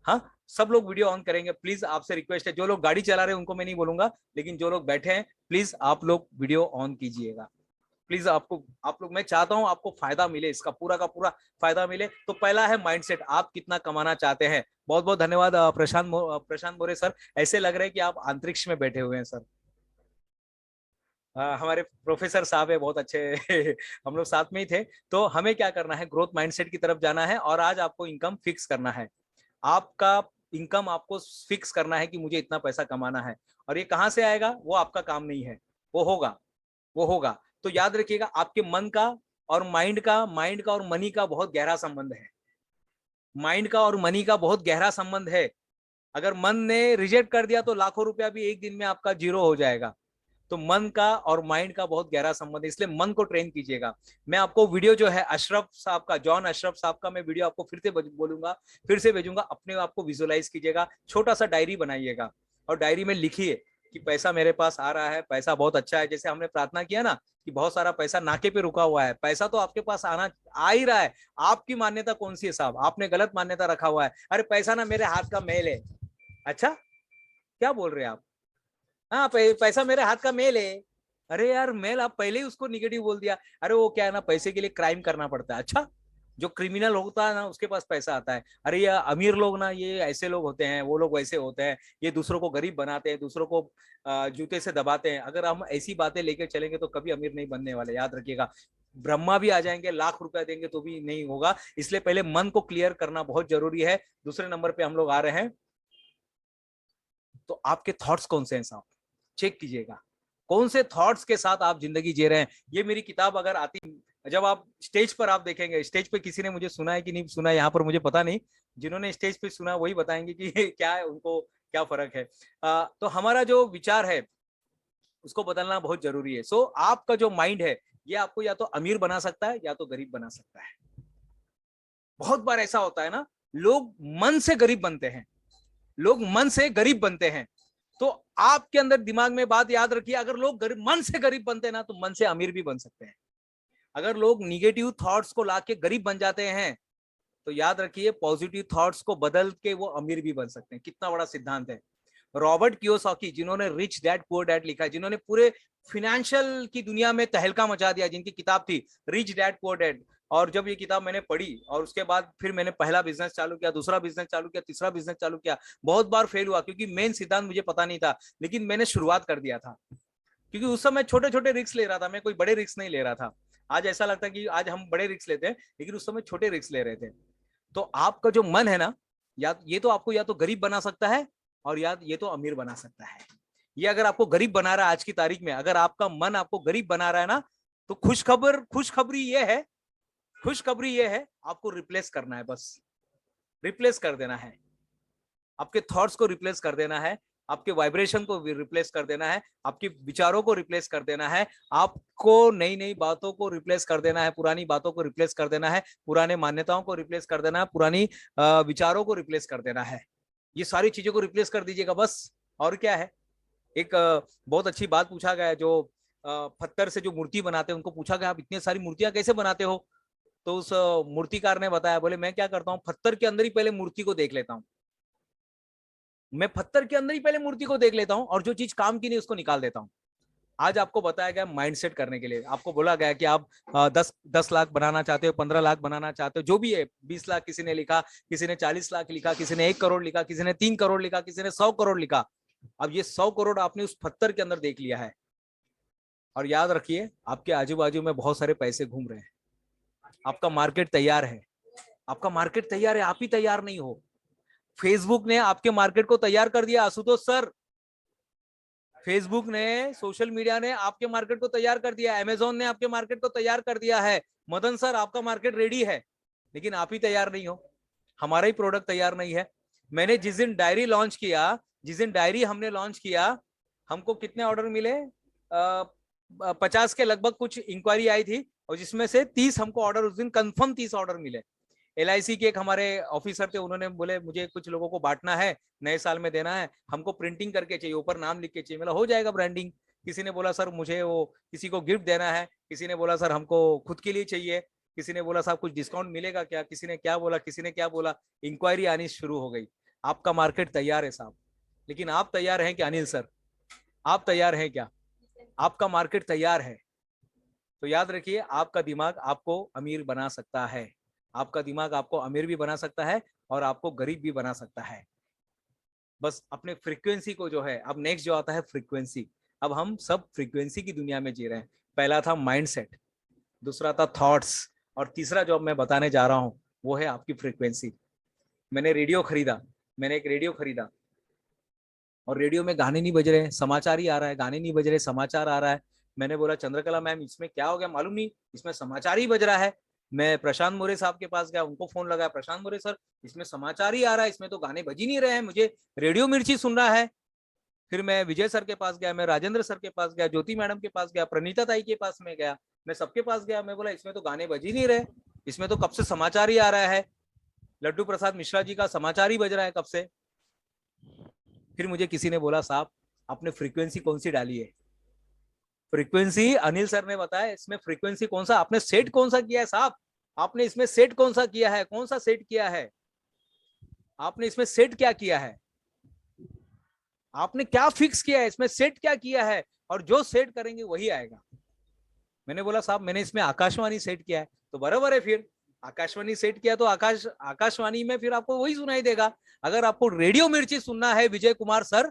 हाँ, सब लोग वीडियो ऑन करेंगे प्लीज, आपसे रिक्वेस्ट है। जो लोग गाड़ी चला रहे हैं उनको मैं नहीं बोलूंगा, लेकिन जो लोग बैठे हैं प्लीज आप लोग वीडियो ऑन कीजिएगा प्लीज। आप लोग, मैं चाहता हूं आपको फायदा मिले, इसका पूरा का पूरा फायदा मिले। तो पहला है माइंडसेट, आप कितना कमाना चाहते हैं। बहुत बहुत धन्यवाद प्रशांत मोरे सर, ऐसे लग रहा है कि आप अंतरिक्ष में बैठे हुए हैं सर। हमारे प्रोफेसर साहब है बहुत अच्छे हम लोग साथ में ही थे। तो हमें क्या करना है, ग्रोथ माइंडसेट की तरफ जाना है और आज आपको इनकम फिक्स करना है। आपका इनकम आपको फिक्स करना है कि मुझे इतना पैसा कमाना है, और ये कहां से आएगा वो आपका काम नहीं है, वो होगा। तो याद रखिएगा, आपके मन का और माइंड का और मनी का बहुत गहरा संबंध है। माइंड का और मनी का बहुत गहरा संबंध है। अगर मन ने रिजेक्ट कर दिया तो लाखों रुपया भी एक दिन में आपका जीरो हो जाएगा। तो मन का और माइंड का बहुत गहरा संबंध है, इसलिए मन को ट्रेन कीजिएगा। मैं आपको वीडियो जो है अशरफ साहब का, जॉन अशरफ साहब का मैं वीडियो आपको फिर से भेजूंगा। अपने आप को विजुअलाइज कीजिएगा, छोटा सा डायरी बनाइएगा और डायरी में लिखिए कि पैसा मेरे पास आ रहा है, पैसा बहुत अच्छा है। जैसे हमने प्रार्थना किया ना कि बहुत सारा पैसा नाके पे रुका हुआ है, पैसा तो आपके पास आ ही रहा है। आपकी मान्यता कौन सी है साहब? आपने गलत मान्यता रखा हुआ है, अरे पैसा ना मेरे हाथ का मेल है। अच्छा, क्या बोल रहे हैं आप? हाँ, पैसा मेरे हाथ का मेल है। अरे यार, मेल आप पहले ही उसको निगेटिव बोल दिया। अरे वो क्या है ना, पैसे के लिए क्राइम करना पड़ता है। अच्छा, जो क्रिमिनल होता है ना उसके पास पैसा आता है। अरे ये अमीर लोग ना, ये ऐसे लोग होते हैं, वो लोग वैसे होते हैं, ये दूसरों को गरीब बनाते हैं, दूसरों को जूते से दबाते हैं। अगर हम ऐसी बातें लेकर चलेंगे तो कभी अमीर नहीं बनने वाले, याद रखिएगा। ब्रह्मा भी आ जाएंगे, लाख रुपया देंगे तो भी नहीं होगा। इसलिए पहले मन को क्लियर करना बहुत जरूरी है। दूसरे नंबर पे हम लोग आ रहे हैं, तो आपके थॉट्स कौन से हैं साहब? चेक कीजिएगा कौन से थॉट्स के साथ आप जिंदगी जी रहे हैं। ये मेरी किताब अगर आती, जब आप स्टेज पर आप देखेंगे, स्टेज पे किसी ने मुझे सुना है कि नहीं सुना है यहाँ पर मुझे पता नहीं, जिन्होंने स्टेज पे सुना वही बताएंगे कि क्या है, उनको क्या फर्क है। तो हमारा जो विचार है उसको बदलना बहुत जरूरी है। सो आपका जो माइंड है ये आपको या तो अमीर बना सकता है या तो गरीब बना सकता है। बहुत बार ऐसा होता है ना, लोग मन से गरीब बनते हैं, लोग मन से गरीब बनते हैं। तो आपके अंदर दिमाग में बात याद रखिए, अगर लोग मन से गरीब बनते हैं ना तो मन से अमीर भी बन सकते हैं। अगर लोग निगेटिव थॉट्स को लाके गरीब बन जाते हैं तो याद रखिए पॉजिटिव थॉट्स को बदल के वो अमीर भी बन सकते हैं। कितना बड़ा सिद्धांत है। रॉबर्ट कियोसाकी, जिन्होंने रिच डैड पुअर डैड लिखा है, जिन्होंने पूरे फाइनेंशियल की दुनिया में तहलका मचा दिया, जिनकी किताब थी रिच डैड पुअर डैड। और जब ये किताब मैंने पढ़ी और उसके बाद फिर मैंने पहला बिजनेस चालू किया, दूसरा बिजनेस चालू किया, तीसरा बिजनेस चालू किया। बहुत बार फेल हुआ क्योंकि मेन सिद्धांत मुझे पता नहीं था, लेकिन मैंने शुरुआत कर दिया था क्योंकि उस समय छोटे छोटे रिस्क ले रहा था। मैं कोई बड़े रिस्क नहीं ले रहा था। आज ऐसा लगता है कि आज हम बड़े रिस्क लेते हैं, लेकिन उस समय छोटे रिस्क ले रहे थे। तो आपका जो मन है ना, या ये तो आपको या तो गरीब बना सकता है और या ये तो अमीर बना सकता है। ये अगर आपको गरीब बना रहा है आज की तारीख में, अगर आपका मन आपको गरीब बना रहा है ना, तो खुशखबरी ये है आपको रिप्लेस करना है। बस रिप्लेस कर देना है, आपके थॉट्स को रिप्लेस कर देना है, आपके वाइब्रेशन को रिप्लेस कर देना है, आपके विचारों को रिप्लेस कर देना है, आपको नई नई बातों को रिप्लेस कर देना है, पुरानी बातों को रिप्लेस कर देना है, पुराने मान्यताओं को रिप्लेस कर देना है, पुरानी विचारों को रिप्लेस कर देना है। ये सारी चीजों को रिप्लेस कर दीजिएगा बस। और क्या है, एक बहुत अच्छी बात पूछा गया, जो पत्थर से जो मूर्ति बनाते हैं उनको पूछा गया आप इतनी सारी मूर्तियां कैसे बनाते हो? तो उस मूर्तिकार ने बताया, बोले मैं क्या करता हूँ, पत्थर के अंदर ही पहले मूर्ति को देख लेता हूँ। मैं पत्थर के अंदर ही पहले मूर्ति को देख लेता हूँ और जो चीज काम की नहीं उसको निकाल देता हूँ। आज आपको बताया गया माइंडसेट करने के लिए, आपको बोला गया कि आप 10 लाख बनाना चाहते हो, 15 लाख बनाना चाहते हो, जो भी है, 20 लाख किसी ने लिखा, किसी ने 40 लाख लिखा, किसी ने 1 करोड़ लिखा, किसी ने 3 करोड़ लिखा, किसी ने 100 करोड़ लिखा। अब ये 100 करोड़ आपने उस पत्थर के अंदर देख लिया है। और याद रखिए आपके आजू बाजू में बहुत सारे पैसे घूम रहे हैं। आपका मार्केट तैयार है, आपका मार्केट तैयार है, आप ही तैयार नहीं हो। फेसबुक ने आपके मार्केट को तैयार कर दिया आशुतोष सर। फेसबुक ने, सोशल मीडिया ने आपके मार्केट को तैयार कर दिया, अमेजोन ने आपके मार्केट को तैयार कर दिया है। मदन सर आपका मार्केट रेडी है, लेकिन आप ही तैयार नहीं हो, हमारा ही प्रोडक्ट तैयार नहीं है। मैंने जिस दिन डायरी लॉन्च किया, जिस दिन डायरी हमने लॉन्च किया, हमको कितने ऑर्डर मिले? 50 के लगभग कुछ इंक्वायरी आई थी, और जिसमें से 30 हमको ऑर्डर उस दिन कंफर्म 30 ऑर्डर मिले। LIC के एक हमारे ऑफिसर थे, उन्होंने बोले मुझे कुछ लोगों को बांटना है, नए साल में देना है, हमको प्रिंटिंग करके चाहिए, ऊपर नाम लिख के चाहिए। मतलब हो जाएगा ब्रांडिंग। किसी ने बोला सर मुझे वो किसी को गिफ्ट देना है, किसी ने बोला सर हमको खुद के लिए चाहिए, किसी ने बोला साहब कुछ डिस्काउंट मिलेगा क्या, किसी ने क्या बोला, किसी ने क्या बोला। इंक्वायरी आनी शुरू हो गई। आपका मार्केट तैयार है साहब, लेकिन आप तैयार हैं क्या? अनिल सर आप तैयार हैं क्या? आपका मार्केट तैयार है तो याद रखिए, आपका दिमाग आपको अमीर बना सकता है, आपका दिमाग आपको अमीर भी बना सकता है और आपको गरीब भी बना सकता है। बस अपने फ्रीक्वेंसी को जो है, अब नेक्स्ट जो आता है फ्रीक्वेंसी। अब हम सब फ्रीक्वेंसी की दुनिया में जी रहे हैं। पहला था माइंडसेट, दूसरा था थॉट्स, और तीसरा जो अब मैं बताने जा रहा हूं वो है आपकी फ्रीक्वेंसी। मैंने रेडियो खरीदा, मैंने एक रेडियो खरीदा, और रेडियो में गाने नहीं बज रहे, समाचार ही आ रहा है, गाने नहीं बज रहे, समाचार आ रहा है। मैंने बोला चंद्रकला मैम इसमें क्या हो गया, मालूम नहीं, इसमें समाचार ही बज रहा है। मैं प्रशांत मोरे साहब के पास गया, उनको फोन लगाया, प्रशांत मोरे सर इसमें समाचार ही आ रहा है, इसमें तो गाने बज ही नहीं रहे हैं, मुझे रेडियो मिर्ची सुनना है। फिर मैं विजय सर के पास गया, मैं राजेंद्र सर के पास गया, ज्योति मैडम के पास गया, प्रणीता ताई के पास में गया, मैं सबके पास गया। मैं बोला इसमें तो गाने बज ही नहीं रहे, इसमें तो कब से समाचार ही आ रहा है, लड्डू प्रसाद मिश्रा जी का समाचार ही बज रहा है कब से। फिर मुझे किसी ने बोला साहब आपने फ्रीक्वेंसी कौन सी डाली है? फ्रीक्वेंसी अनिल सर ने बताया, इसमें फ्रीक्वेंसी कौन सा, आपने सेट कौन सा किया है साहब, आपने इसमें सेट कौन सा किया है, कौन सा सेट किया है, आपने इसमें सेट क्या किया है, आपने क्या फिक्स किया है, इसमें सेट क्या किया है, और जो सेट करेंगे वही आएगा। मैंने बोला साहब मैंने इसमें आकाशवाणी सेट किया है, तो बराबर है, फिर आकाशवाणी सेट किया तो आकाशवाणी में फिर आपको वही सुनाई देगा। अगर आपको रेडियो मिर्ची सुनना है विजय कुमार सर,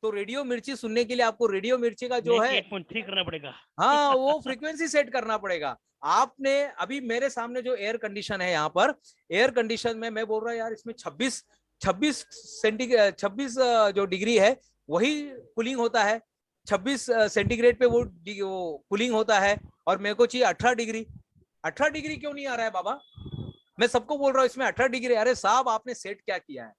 तो रेडियो मिर्ची सुनने के लिए आपको रेडियो मिर्ची का जो है ठीक करना पड़ेगा। हाँ वो फ्रीक्वेंसी सेट करना पड़ेगा। आपने अभी मेरे सामने जो एयर कंडीशन है, यहाँ पर एयर कंडीशन में मैं बोल रहा हूँ यार इसमें 26 जो डिग्री है वही कूलिंग होता है, 26 सेंटीग्रेड पे वो कूलिंग होता है, और मेरे को चाहिए 18 डिग्री। 18 डिग्री क्यों नहीं आ रहा है बाबा? मैं सबको बोल रहा हूँ इसमें 18 डिग्री। अरे साहब आपने सेट क्या किया है,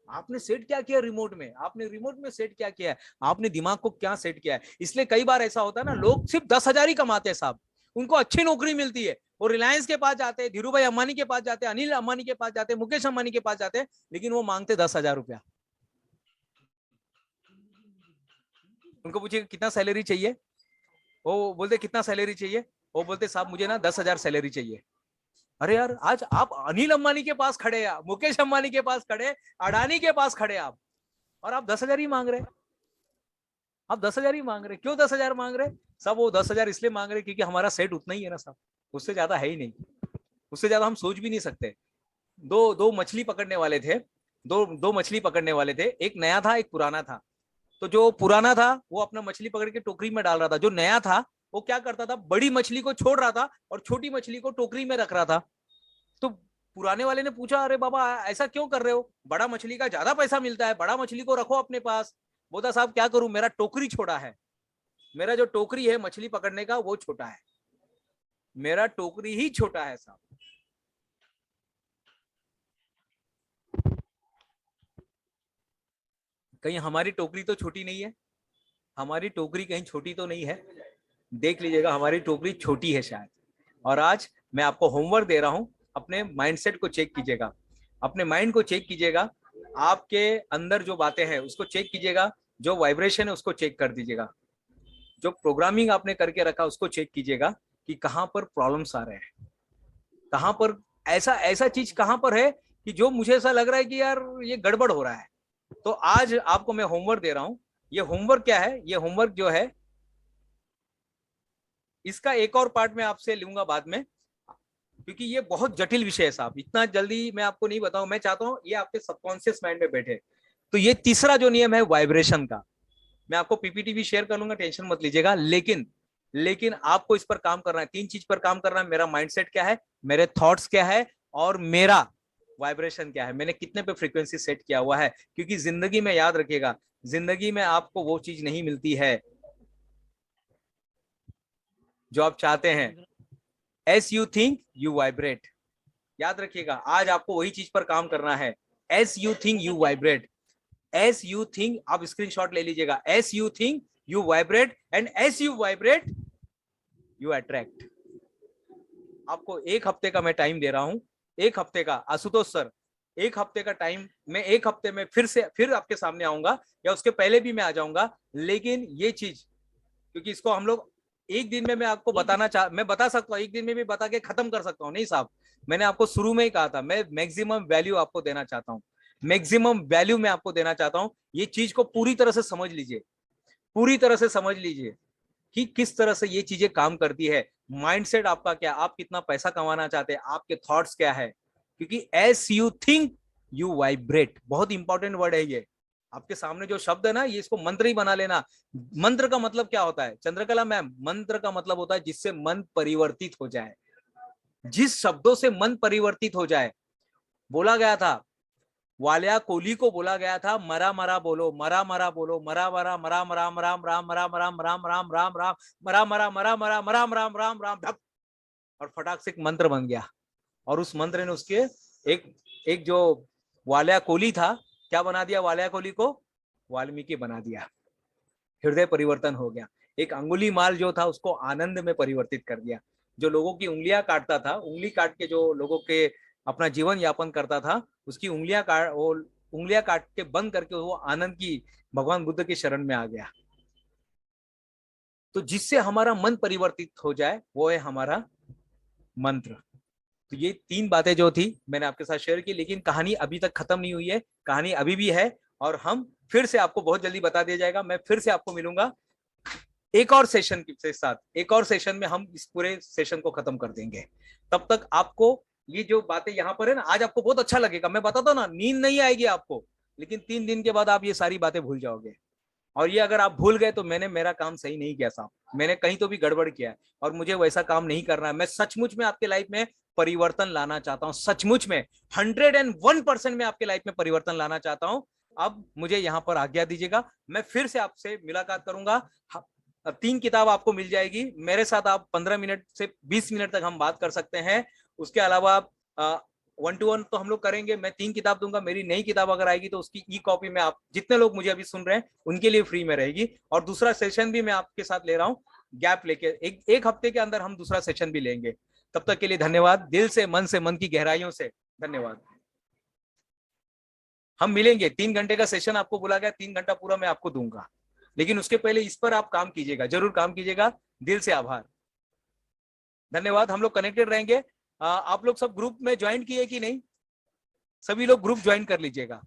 आपने सेट क्या किया रिमोट में, आपने रिमोट में सेट क्या किया है, आपने दिमाग को क्या सेट किया है। इसलिए कई बार ऐसा होता है ना, लोग सिर्फ 10,000 ही कमाते हैं साहब, उनको अच्छी नौकरी मिलती है, वो रिलायंस के पास जाते हैं, धीरू भाई अंबानी के पास जाते हैं, अनिल अंबानी के पास जाते हैं, मुकेश अंबानी के पास जाते हैं, लेकिन वो मांगते 10,000 रुपया। उनको पूछिए कितना सैलरी चाहिए, वो बोलते कितना सैलरी चाहिए, वो बोलते साहब मुझे ना 10,000 सैलरी चाहिए। अरे यार आज आप अनिल अंबानी के पास खड़े हैं, मुकेश अंबानी के पास खड़े, अडानी के पास खड़े आप, और आप 10,000 ही मांग रहे, आप 10,000 ही मांग रहे। क्यों 10,000 मांग रहे? सब वो 10,000 इसलिए मांग रहे क्योंकि हमारा सेट उतना ही है ना साहब, उससे ज्यादा है ही नहीं, उससे ज्यादा हम सोच भी नहीं सकते। दो मछली पकड़ने वाले थे, दो मछली पकड़ने वाले थे, एक नया था एक पुराना था। तो जो पुराना था वो अपना मछली पकड़ के टोकरी में डाल रहा था, जो नया था वो क्या करता था, बड़ी मछली को छोड़ रहा था और छोटी मछली को टोकरी में रख रहा था। तो पुराने वाले ने पूछा अरे बाबा ऐसा क्यों कर रहे हो, बड़ा मछली का ज्यादा पैसा मिलता है, बड़ा मछली को रखो अपने पास। बोला साहब क्या करूं, मेरा टोकरी छोटा है, मेरा जो टोकरी है मछली पकड़ने का वो छोटा है, मेरा टोकरी ही छोटा है साहब। कहीं हमारी टोकरी तो छोटी नहीं है, हमारी टोकरी कहीं छोटी तो नहीं है, देख लीजिएगा हमारी टोकरी छोटी है शायद। और आज मैं आपको होमवर्क दे रहा हूं, अपने माइंडसेट को चेक कीजिएगा, अपने माइंड को चेक कीजिएगा, आपके अंदर जो बातें हैं उसको चेक कीजिएगा, जो वाइब्रेशन है उसको चेक कर दीजिएगा, जो प्रोग्रामिंग आपने करके रखा उसको चेक कीजिएगा कि कहां पर प्रॉब्लम्स आ रहे हैं, कहां पर ऐसा चीज कहां पर है कि जो मुझे ऐसा लग रहा है कि यार ये गड़बड़ हो रहा है। तो आज आपको मैं होमवर्क दे रहा हूं। ये होमवर्क क्या है, ये होमवर्क जो है इसका एक और पार्ट मैं आपसे लूंगा बाद में, क्योंकि ये बहुत जटिल विषय है साहब, इतना जल्दी मैं आपको नहीं बताऊं, मैं चाहता हूं ये आपके सबकॉन्शियस माइंड में बैठे। तो ये तीसरा जो नियम है वाइब्रेशन का, मैं आपको पीपीटी भी शेयर कर लूंगा, टेंशन मत लीजिएगा, लेकिन आपको इस पर काम करना है, 3 चीज पर काम करना है। मेरा माइंडसेट क्या है, मेरे थॉट्स क्या है, और मेरा वाइब्रेशन क्या है, मैंने कितने पे फ्रीक्वेंसी सेट किया हुआ है। क्योंकि जिंदगी में याद रखिएगा, जिंदगी में आपको वो चीज नहीं मिलती है जो आप चाहते हैं। S U think you vibrate. याद रखिएगा, आज आपको वही चीज पर काम करना है। S U think you vibrate. S U think, आप स्क्रीनशॉट ले लीजिएगा। S U think you vibrate and S U vibrate you attract. आपको 1 हफ्ते का मैं टाइम दे रहा हूं, 1 हफ्ते का। आशुतोष सर, 1 हफ्ते का टाइम, मैं 1 हफ्ते में फिर आपके सामने आऊंगा, या उसके पहले भी मैं आ जाऊंगा। लेकिन ये चीज, क्योंकि इसको हम लोग एक दिन में, मैं आपको मैं बता सकता हूँ, एक दिन में भी बता के खत्म कर सकता हूँ। नहीं साहब, मैंने आपको शुरू में ही कहा था, मैं मैक्सिमम वैल्यू आपको देना चाहता हूँ। मैक्सिमम वैल्यू मैं आपको देना चाहता हूँ। ये चीज को पूरी तरह से समझ लीजिए, पूरी तरह से समझ लीजिए कि किस तरह से ये चीजें काम करती है। माइंडसेट आपका क्या, आप कितना पैसा कमाना चाहते हैं, आपके थॉट्स क्या है। क्योंकि S U think you vibrate, बहुत इंपॉर्टेंट वर्ड है ये। आपके सामने जो शब्द है ना, ये इसको मंत्र ही बना लेना। मंत्र का मतलब क्या होता है चंद्रकला मैम? मंत्र का मतलब होता है जिससे मन परिवर्तित हो जाए, जिस शब्दों से मन परिवर्तित हो जाए। बोला गया था, वालिया कोहली को बोला गया था, मरा मरा बोलो, मरा मरा बोलो, मरा मरा मरा मरा राम राम राम राम राम राम राम राम, मरा मरा मरा मरा मराम राम राम राम धप, और फटाक से एक मंत्र बन गया। और उस मंत्र ने उसके एक जो वालिया कोहली था, क्या बना दिया? वालिया कोहली को वाल्मीकि बना दिया। हृदय परिवर्तन हो गया। एक अंगुली माल जो था, उसको आनंद में परिवर्तित कर दिया। जो लोगों की उंगलियां काटता था, उंगली काट के जो लोगों के अपना जीवन यापन करता था, उसकी उंगलियां काट के बंद करके वो आनंद की, भगवान बुद्ध की शरण में आ गया। तो जिससे हमारा मन परिवर्तित हो जाए, वो है हमारा मंत्र। तो ये 3 बातें जो थी मैंने आपके साथ शेयर की, लेकिन कहानी अभी तक खत्म नहीं हुई है, कहानी अभी भी है। और हम फिर से आपको बहुत जल्दी बता दिया जाएगा। मैं फिर से आपको मिलूंगा एक और सेशन के साथ। एक और सेशन में हम इस पूरे सेशन को खत्म कर देंगे। तब तक आपको ये जो बातें यहाँ पर है ना, आज आपको बहुत अच्छा लगेगा। मैं बताता हूँ ना, नींद नहीं आएगी आपको, लेकिन 3 दिन के बाद आप ये सारी बातें भूल जाओगे। और ये अगर आप भूल गए तो मैंने मेरा काम सही नहीं किया साहब, मैंने कहीं तो भी गड़बड़ किया है, और मुझे वैसा काम नहीं करना है। मैं सचमुच में आपके लाइफ में परिवर्तन लाना चाहता हूँ, सचमुच में 101% में आपके लाइफ में परिवर्तन लाना चाहता हूँ। अब मुझे यहाँ पर आज्ञा दीजिएगा, मैं फिर से आपसे मुलाकात करूंगा। 3 किताब आपको मिल जाएगी मेरे साथ, आप 15 मिनट से 20 मिनट तक हम बात कर सकते हैं। उसके अलावा 1-to-1 तो हम लोग करेंगे। मैं 3 किताब दूंगा। मेरी नई किताब अगर आएगी तो उसकी ई कॉपी में आप जितने लोग मुझे अभी सुन रहे हैं उनके लिए फ्री में रहेगी। और दूसरा सेशन भी मैं आपके साथ ले रहा हूँ, गैप लेके एक हफ्ते के अंदर हम दूसरा सेशन भी लेंगे। तब तक के लिए धन्यवाद, दिल से, मन की गहराइयों से धन्यवाद। हम मिलेंगे, 3 घंटे का सेशन आपको बोला गया, 3 घंटा पूरा मैं आपको दूंगा, लेकिन उसके पहले इस पर आप काम कीजिएगा, जरूर काम कीजिएगा। दिल से आभार, धन्यवाद। हम लोग कनेक्टेड रहेंगे। आप लोग सब ग्रुप में ज्वाइन किए कि नहीं? सभी लोग ग्रुप ज्वाइन कर लीजिएगा।